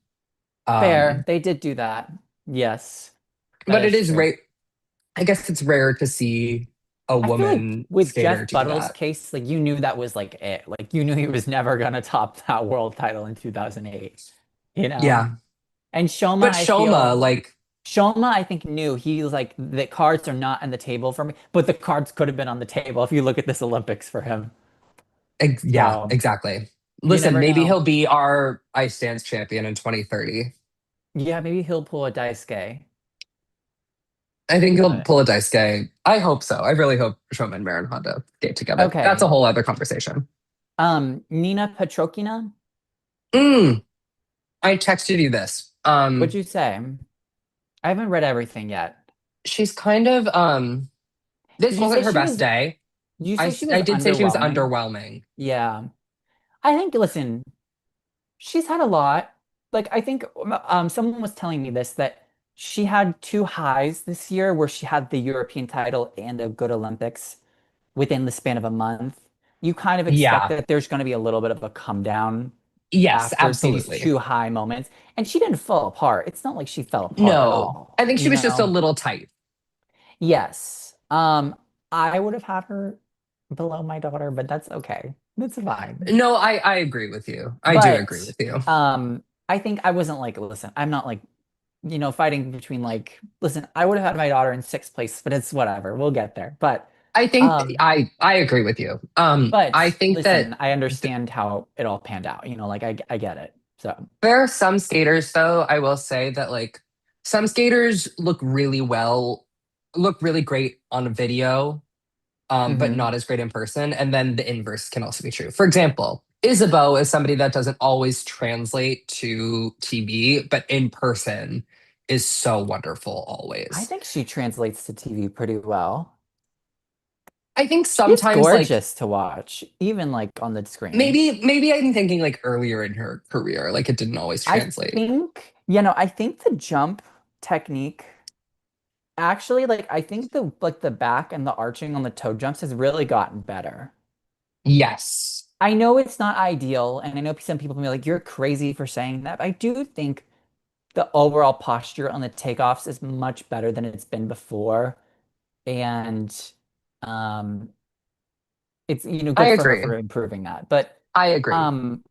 fair. Um, They did do that. Yes, that but it is is true. rare. I guess it's rare to see a I feel like woman with skater Jeff do Buttle's that. case, like you knew that was like it. Like you knew he was never gonna top that world title in 2008, you know? Yeah. And Shoma, But I Shoma, feel like, Shoma, I think knew he was like the cards are not on the table for me, but the cards could have been on the table if you look at this Olympics for him. yeah, So exactly. you Listen, never maybe know. he'll be our ice dance champion in 2030. Yeah, maybe he'll pull a Daisuke. I think he'll But pull a dice guy. I hope so. I really hope Shoma and Marin Honda get together. That's a okay. whole other conversation. Nina Petrokina, Mm, I texted you this. what'd you say? I haven't read everything yet. She's kind of this Did you say wasn't her she best was day. did you I say she I was did say she was underwhelming? underwhelming. Yeah. I think, listen, she's had a lot. Like, I think someone was telling me this that she had two highs this year where she had the European title and a good Olympics within the span of a month. You kind of expect Yeah. that there's going to be a little bit of a come down Yes, after these absolutely. two high moments. And she didn't fall apart. It's not like she fell apart at No. I all, think she you was just a know? little tight. Yes. I would have had her below my daughter, but that's okay. That's fine. No, I agree with you. I do agree But with you. I think I wasn't like, listen, I'm not like, fighting between like, listen, I would have had my daughter in sixth place, but it's whatever. We'll get there. I think Um, I agree with you. I but think that listen, I understand how it all panned out. Like I get it. So, there are some skaters, though, I will say that like some skaters look really great on a video, but hmm not as great in person. And then the inverse can also be true. For example, Isabeau is somebody that doesn't always translate to TV, but in person is so wonderful I always. think she translates to TV pretty well. I think She is sometimes like gorgeous to watch, even like on the screen. maybe I'm thinking like earlier in her career, like it didn't always I translate. think, I think the jump technique actually, like, I think the back and the arching on the toe jumps has really gotten better. Yes. I know it's not ideal, and I know some people can be like, "You're crazy for saying that." But I do think the overall posture on the takeoffs is much better than it's been before, and um, it's I good for her agree. for improving that. But I agree. um,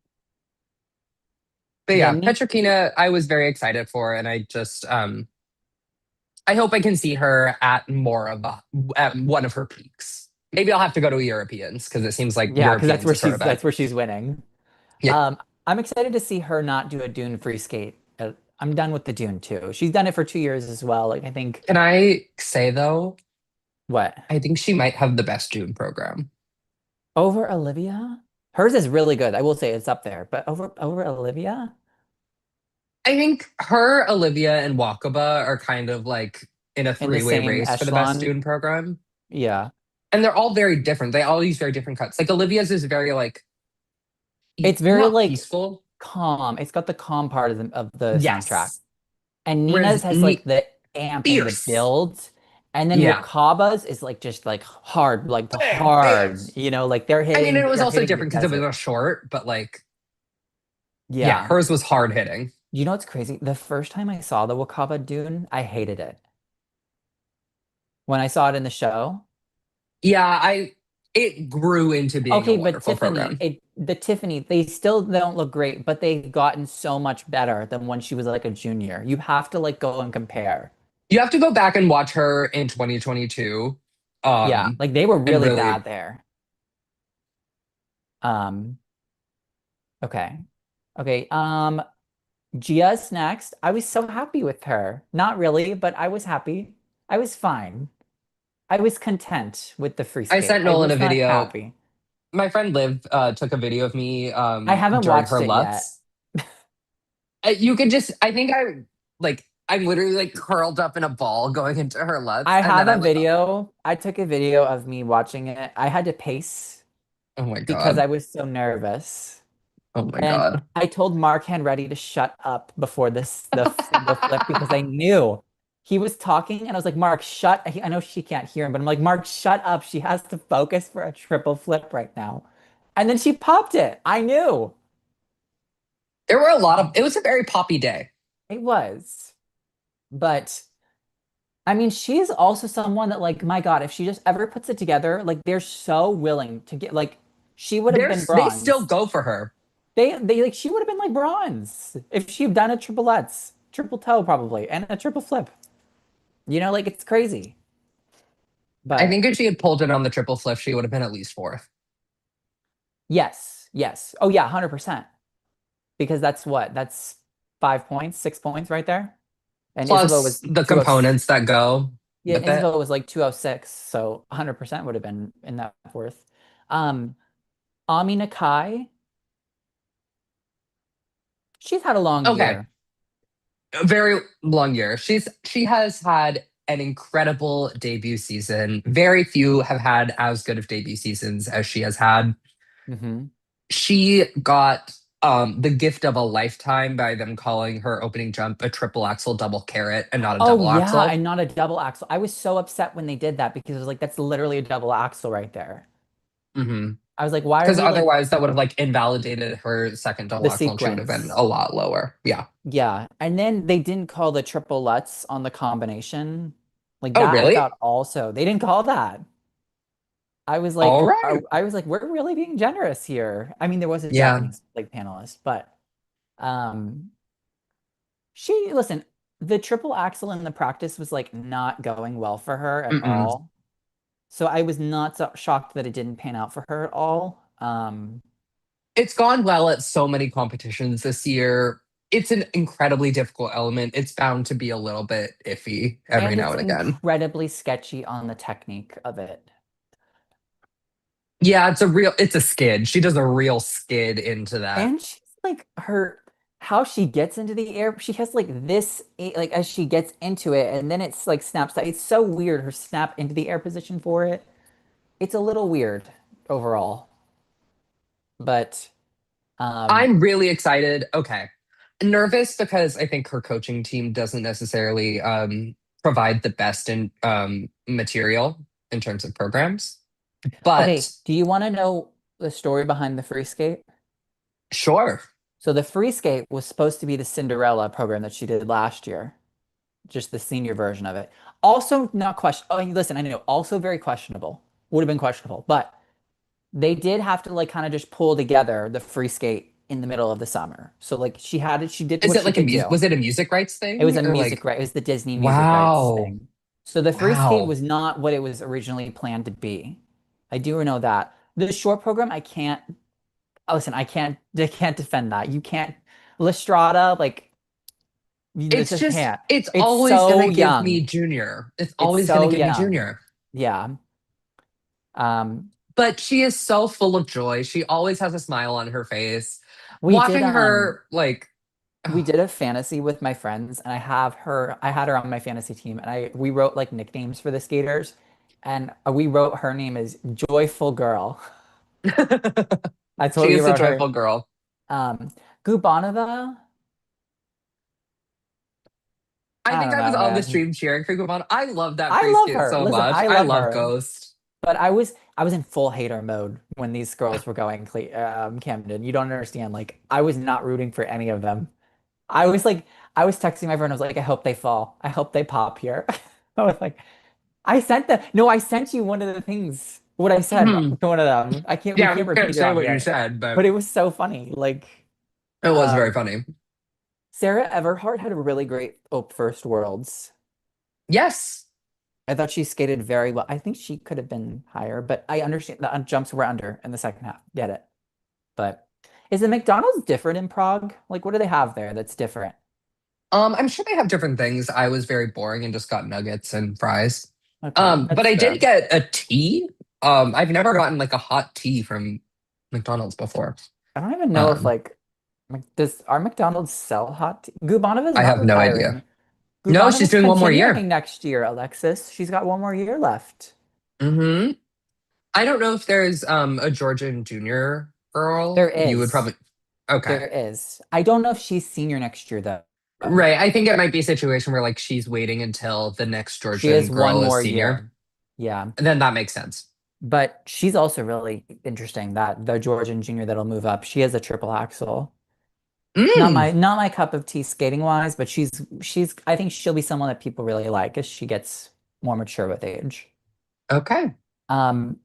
But yeah, yeah, neat. Petrokina, I was very excited for, and I just I hope I can see her at more of at one of her peaks. Maybe I'll have to go to Europeans because it seems like Yeah, because Europeans is her event. that's where she's winning. Yeah. I'm excited to see her not do a dune free skate I'm done with the Dune too. She's done it for 2 years as well. Like I think Can I say though, what? I think she might have the best June program. Over Olivia? Hers is really good. I will say it's up there, but over Olivia I think her, Olivia, and Wakaba are kind of like in a in the three-way same race for the best echelon. June program. Yeah. And they're all very different. They all use very different cuts. Like Olivia's is very like It's very not like peaceful. calm. It's got the calm part of the soundtrack. Yes. And Nina's Whereas has like the amping, the fierce. builds. And then Yeah. Wakaba's is like just like hard, like the Bam, hard, bam. like they're I mean, hitting, it was they're also hitting the different because it was desert. a short, but like, yeah, Yeah. hers was hard hitting. You know what's crazy? The first time I saw the Wakaba Dune, I hated it. When I saw it in the show. Yeah, it grew into being a Okay, but wonderful Tiffany, program. they still don't look great, but they've gotten so much better than when she was like a junior. You have to like go and compare. You have to go back and watch her in 2022, Yeah, um, like they were and really really, bad there. Um, okay. Okay. Gia's next. I was so happy with her. Not really, but I was happy. I was fine. I was content with the free I skate. sent I Nolan a was not video. happy. My friend Liv took a video of me I haven't during her watched it yet. Lutz. You could just, I think I'm literally like curled up in a ball going into her Lutz, I and then have a I like, video. I took a video of me watching it. I had to pace oh my because God. I was so nervous. Oh my And God. I told Mark Henready to shut up before the single flip because I knew he was talking and I was like, Mark, shut. I know she can't hear him, but I'm like, Mark, shut up. She has to focus for a triple flip right now. And then she popped it. I knew There were a lot of, it was a very poppy day. it was. But I mean, she's also someone that, like, my God, if she just ever puts it together, like, they're so willing to get, like, she would have been They still bronze. go for her. Like, she would have been like bronze if she'd done a triple Lutz, triple toe probably, and a triple flip. Like, it's crazy. I But think if she had pulled it on the triple flip, she would have been at least fourth. yes, yes. Oh, yeah, 100%. Because that's what? That's 5 points, 6 points right there. And Isabel Plus was the 206. components that go Yeah, with it. Isabel was like 206. So 100% would have been in that worth. Um, Ami Nakai, she's had a long Okay, year. a very long year. She has had an incredible debut season. Very few have had as good of debut seasons as she has had. Hmm. She got the gift of a lifetime by them calling her opening jump a triple axel double carrot and not a Oh double yeah, axel. and not a double axle. I was so upset when they did that because it was like that's literally a double axle right there. Hmm. I was like, why are Because we like otherwise, that would have like invalidated her second double the axel, and she would have been sequence? a lot lower. Yeah. Yeah. And then they didn't call the triple Lutz on the combination. Like Oh, that I really? thought also. They didn't call that. I was All like, right. I was like, we're really being generous here. I mean, there was a Yeah. Japanese like panelist, but um she listen, the triple axle in the practice was like not going well for her at Mm-mm. all. So I was not so shocked that it didn't pan out for her at all. It's gone well at so many competitions this year. It's an incredibly difficult element. It's bound to be a little bit iffy every And now it's and again. incredibly sketchy on the technique of it. Yeah, it's a skid. She does a real skid into that. And she's like how she gets into the air, she has like this like as she gets into it, and then it's like snaps. It's so weird, her snap into the air position for it. It's a little weird overall. But um I'm really excited. Okay. Nervous because I think her coaching team doesn't necessarily provide the best in material in terms of programs. But okay, do you want to know the story behind the free skate? sure. So the free skate was supposed to be the Cinderella program that she did last year, just the senior version of it. Also not question. Oh, listen, I know, also very questionable. Would have been questionable, but they did have to like kind of just pull together the free skate in the middle of the summer. So like she did Is what it she like a could music? do. Was it a music rights It was thing a or music like, right. It was the Disney music rights wow, thing. So the free skate wow. was not what it was originally planned to be. I do know that. The short program, I can't. Oh, listen, I can't defend that. You can't. Lestrada, like This It's just just can't. it's It's always gonna so give me young. Junior. It's It's always gonna so give me young. Junior. Yeah. Um, But she is so full of joy. She always has a smile on her face. we did Watching her like we oh, did a fantasy with my friends, and I had her on my fantasy team, and I we wrote like nicknames for the skaters, and we wrote her name as Joyful Girl. That's what she we is a wrote her. joyful girl. Um, Gubanova, I I think don't I was know, on the man. stream cheering for Gubon. I love that I free love skate her. so Listen, much. I I love love her. Ghost. But I was in full hater mode when these girls were going Camden. You don't understand. Like I was not rooting for any of them. I was like I was texting my friend. I was like, I hope they fall. I hope they pop here. I was like, I sent them. No, I sent you one of the things. What I said Mhm. to one of them. I can't. We Yeah, can't we can't repeat it say on what you here. said, but But it was so funny. Like it was very um, funny. Sarah Everhart had a really great first worlds. Yes. I thought she skated very well. I think she could have been higher, but I understand the jumps were under in the second half. Get it. But is the McDonald's different in Prague? Like, what do they have there that's different? I'm sure they have different things. I was very boring and just got nuggets and fries. Okay, But that's I did fair. get a tea. I've never gotten like a hot tea from McDonald's before. I don't even know if Um, like does our McDonald's sell hot tea? Gubanova's I not have no idea. retiring. No, she's Gubanova's doing one more continuing year. next year, Alexis. She's got one more year left. hmm I don't know if there's a Georgian junior There girl. You would is. probably okay. There is. I don't know if she's senior next year though. Right. I think it might be a situation where like she's waiting until the next She Georgian has one girl is more senior. year. Yeah. And then that makes sense. But she's also really interesting that the Georgian junior that'll move up. She has a triple axel. Mm, Not my cup of tea skating wise, but she's I think she'll be someone that people really like as she gets more mature with age. okay. Um,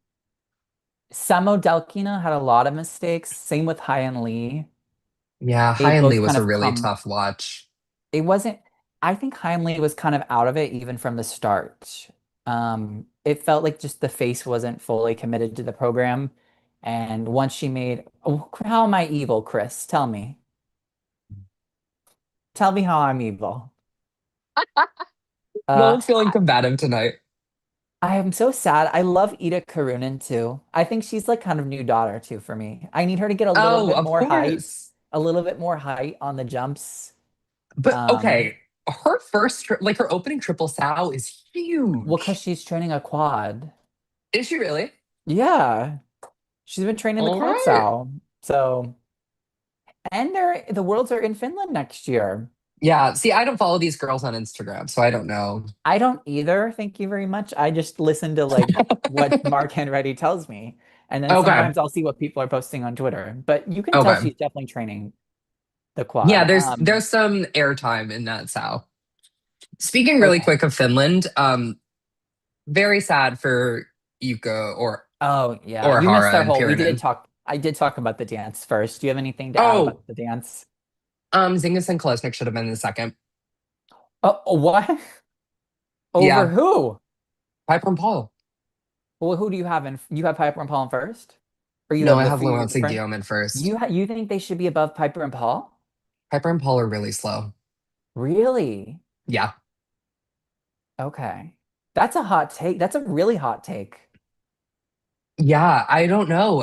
Samo Delkina had a lot of mistakes. Same with Hyan Lee. Yeah, They High and Lee both was kind a of really come. tough watch. It wasn't. I think Hyan Lee was kind of out of it even from the start. It felt like just the face wasn't fully committed to the program, and once she made, oh, how am I evil, Chris? Tell me how I'm evil. No Uh, one's feeling combative tonight. I am so sad. I love Ida Karunin too. I think she's like kind of new daughter too for me. I need her to get Oh, of course. a little bit more height on the jumps. But Um, okay, her like her opening triple sow is well, because huge. she's training a quad. Is she really? Yeah, she's been training the All quad right. sow. So, and the worlds are in Finland next year. Yeah. See, I don't follow these girls on Instagram, so I don't know. I don't either. Thank you very much. I just listen to like what Mark Henready tells me, and then Okay. sometimes I'll see what people are posting on Twitter. But you can tell Okay. she's definitely training the Yeah, quad. there's some airtime in that sow. Speaking really Okay. quick of Finland, very sad for Yuka Oh yeah, or you missed Hara our and whole. We did Pirinen. talk. I did talk about the dance first. Do you have anything to add about Oh, the dance? Zingas and Kolesnik should have been in the second. Oh, what? Over Yeah, who? Piper and Paul. Well, who do you have in? You have Piper and Paul in first, or you No, have I the have your Laurence and different? Guillaume in first. You think they should be above Piper and Paul? Piper and Paul are really slow. Really? Yeah. Okay, that's a hot take. That's a really hot take. Yeah, I don't know.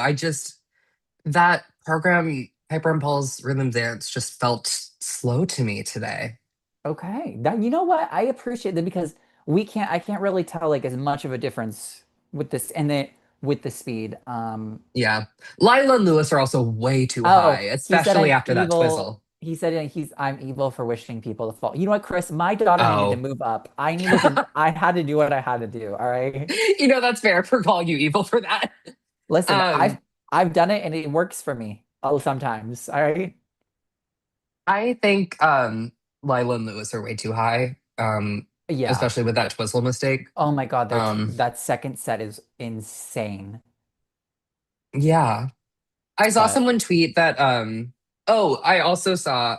That program, Piper and Paul's Rhythm Dance, just felt slow to me today. Okay, that you know what? I appreciate that because I can't really tell like as much of a difference with this and the with the speed. Yeah. Lila and Lewis are also way too high, Oh, he said especially I'm after that evil. twizzle. He said I'm evil for wishing people to fall. You know what, Chris? My daughter needed to Oh. move up. I had to do what I had to do. All right. That's fair for calling you evil for that. Listen, Um, I've done it and it works for me. Oh, sometimes. All right. I think Lila and Lewis are way too high, Yeah. especially with that twizzle mistake. Oh my God, Um, that second set is insane. yeah. I saw But someone tweet that oh, I also saw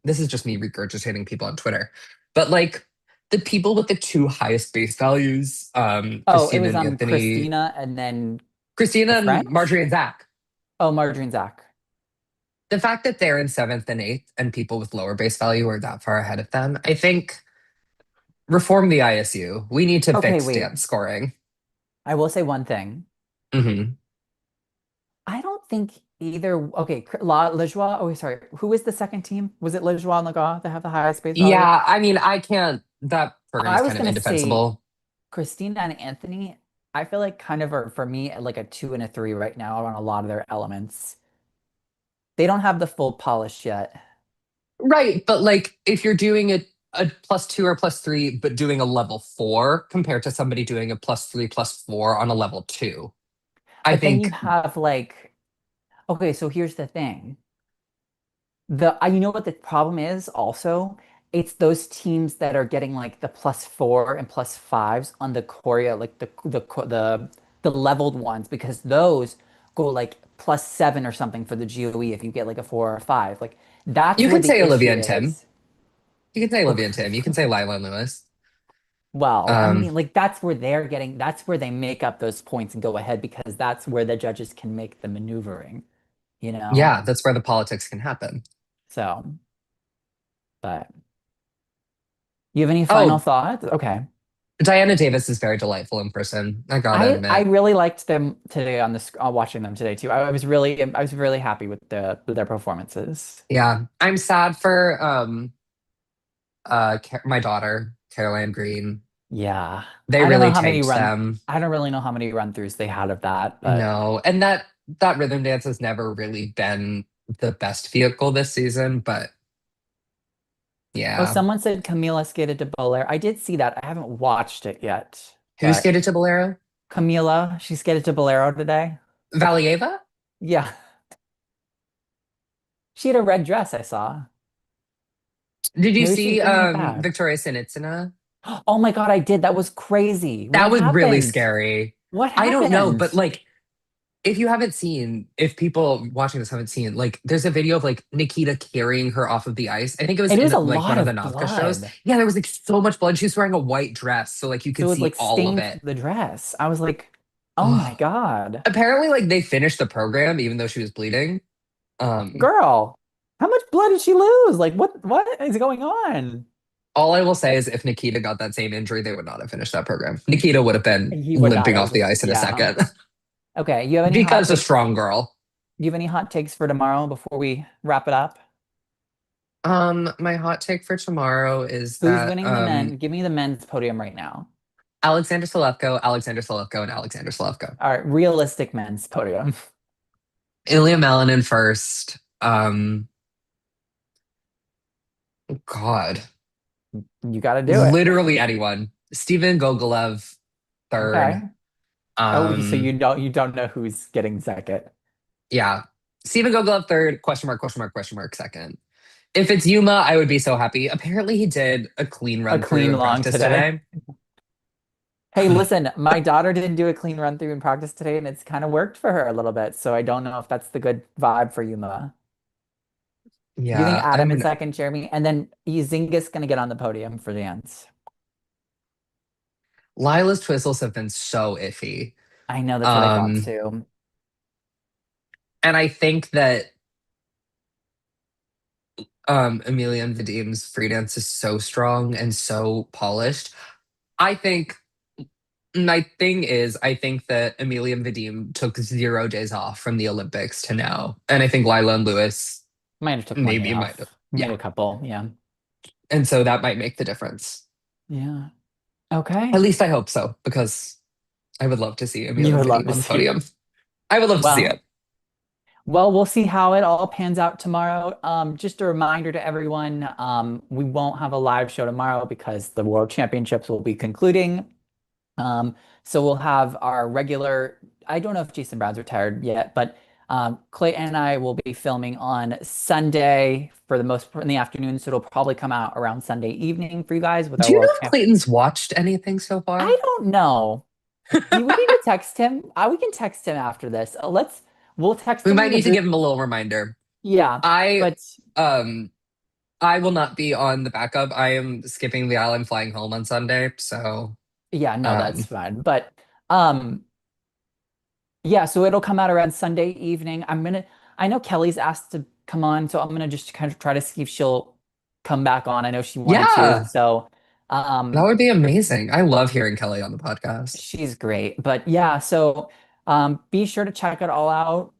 this is just me regurgitating people on Twitter. But like the people with the two highest base values, oh, it Christina was and Anthony, Christina and then the Christina and French. Marjorie and Zach. Oh, Marjorie and Zach. The fact that they're in seventh and eighth and people with lower base value are that far ahead of them, I think reform the ISU. We need to Okay, fix wait. dance scoring. I will say one thing. Hmm. I don't think either. Okay, Lejoie. Oh, sorry. Who is the second team? Was it Lejoie and Legas that have the highest base value? Yeah, I mean, I can't, that program I is was kind of gonna say indefensible. Christina and Anthony. I feel like kind of are for me like a two and a three right now on a lot of their elements. They don't have the full polish yet. Right, but like if you're doing a plus two or plus three, but doing a level four compared to somebody doing a plus three plus four on a level two, I But then you think. have like, okay, so here's the thing. You know what the problem is also? It's those teams that are getting like the plus four and plus fives on the choreo, like the leveled ones, because those go like plus seven or something for the GOE if you get like a four or a five. Like that's You where can the say Olivia issue and Tim. is. You can say Olivia and Tim. You can say Lila and Lewis. Well, I Um, mean, like that's where they're getting, that's where they make up those points and go ahead because that's where the judges can make the maneuvering, you know? yeah, that's where the politics can happen. So, but you have any final Oh, thoughts? Okay. Diana Davis is very delightful in person. I gotta I admit. really liked them today on this watching them today too. I was really happy with their performances. Yeah, I'm sad for my daughter Caroline Green. Yeah. They I don't know really how many tanked run them. I don't really know how many run throughs they had of that, but No, and that rhythm dance has never really been the best vehicle this season, but oh, yeah. someone said Camila skated to Belair. I did see that. I haven't watched it yet, Who but skated to Bolero? Camila, she skated to Bolero today. Valieva? Yeah. She had a red dress, I saw. Did you Maybe she's see bringing it back. Victoria Sinitsina? Oh my God, I did. That was crazy. That What was really happened? scary. What I don't know, happened? but like if people watching this haven't seen, like, there's a video of like Nikita carrying her off of the ice. I think it was And it was in a like one lot of the of Navka shows. blood. Yeah, there was like so much blood. She was wearing a white dress, so like you So could it see like all of stained it. the dress. I was like, oh my Oh. God. Apparently, like they finished the program even though she was bleeding. Girl, how much blood did she lose? Like what is going on? All I will say is if Nikita got that same injury, they would not have finished that program. Nikita would have been He would not limping off have. the ice in a Yeah. second. Okay. You have any hot Vika's a takes? strong girl. Do you have any hot takes for tomorrow before we wrap it up? My hot take for tomorrow is Who's that winning the men? Give me the men's podium right now. Alexander Solevko, and Alexander Solevko. All right, realistic men's podium. Ilya Malinin first. God, You got to do it. literally anyone. Steven Gogolev Okay. third. Oh, so Um, you don't know who's getting second. yeah, Steven Gogolev third. Question mark? Question mark? Question mark? Second. If it's Yuma, I would be so happy. Apparently, he did a clean A run through clean in long practice today. today. Hey, listen, my daughter didn't do a clean run through in practice today, and it's kind of worked for her a little bit. So I don't know if that's the good vibe for Yuma. Do you think Yeah, Adam in second, Jeremy, and then Zinga's gonna get on the podium for dance? Lila's twizzles have been so iffy. I know that's what I thought Um, too. and I think that Amelia and Vadim's free dance is so strong and so polished. I think my thing is, I think that Amelia and Vadim took 0 days off from the Olympics to now. And I think Lila and Lewis Might have took one day maybe might have. off, maybe Yeah. a couple. Yeah, And so that might make the difference. yeah. Okay. At least I hope so, because I would love to see You Amelia and would love Vadim to on the see. podium. I would love to see Well, it. well, we'll see how it all pans out tomorrow. Just a reminder to everyone, we won't have a live show tomorrow because the World Championships will be concluding. So we'll have our regular, I don't know if Jason Brown's retired yet, but Clay and I will be filming on Sunday for the most part in the afternoon. So it'll probably come out around Sunday evening for you guys with our Do you know World if Champ. Clayton's watched anything so far? I don't know. We need to text him. We can text him after this. We'll text We him might in the need to group. give him a little reminder. Yeah, I but um I will not be on the backup. I am skipping the island flying home on Sunday. So yeah, no, that's um fine. But um, yeah, so it'll come out around Sunday evening. I know Kelly's asked to come on. So I'm gonna just kind of try to see if she'll come back on. I know she wanted to. Yeah, So that um, would be amazing. I love hearing Kelly on the podcast. she's great. But yeah, so be sure to check it all out.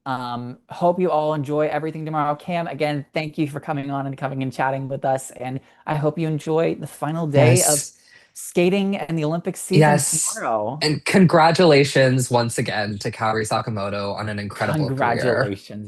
Hope you all enjoy everything tomorrow. Cam, again, thank you for coming on and coming and chatting with us. And I hope you enjoy the final day of Yes. skating and the Olympic season Yes. tomorrow. And congratulations once again to Kaori Sakamoto on an incredible career. Congratulations.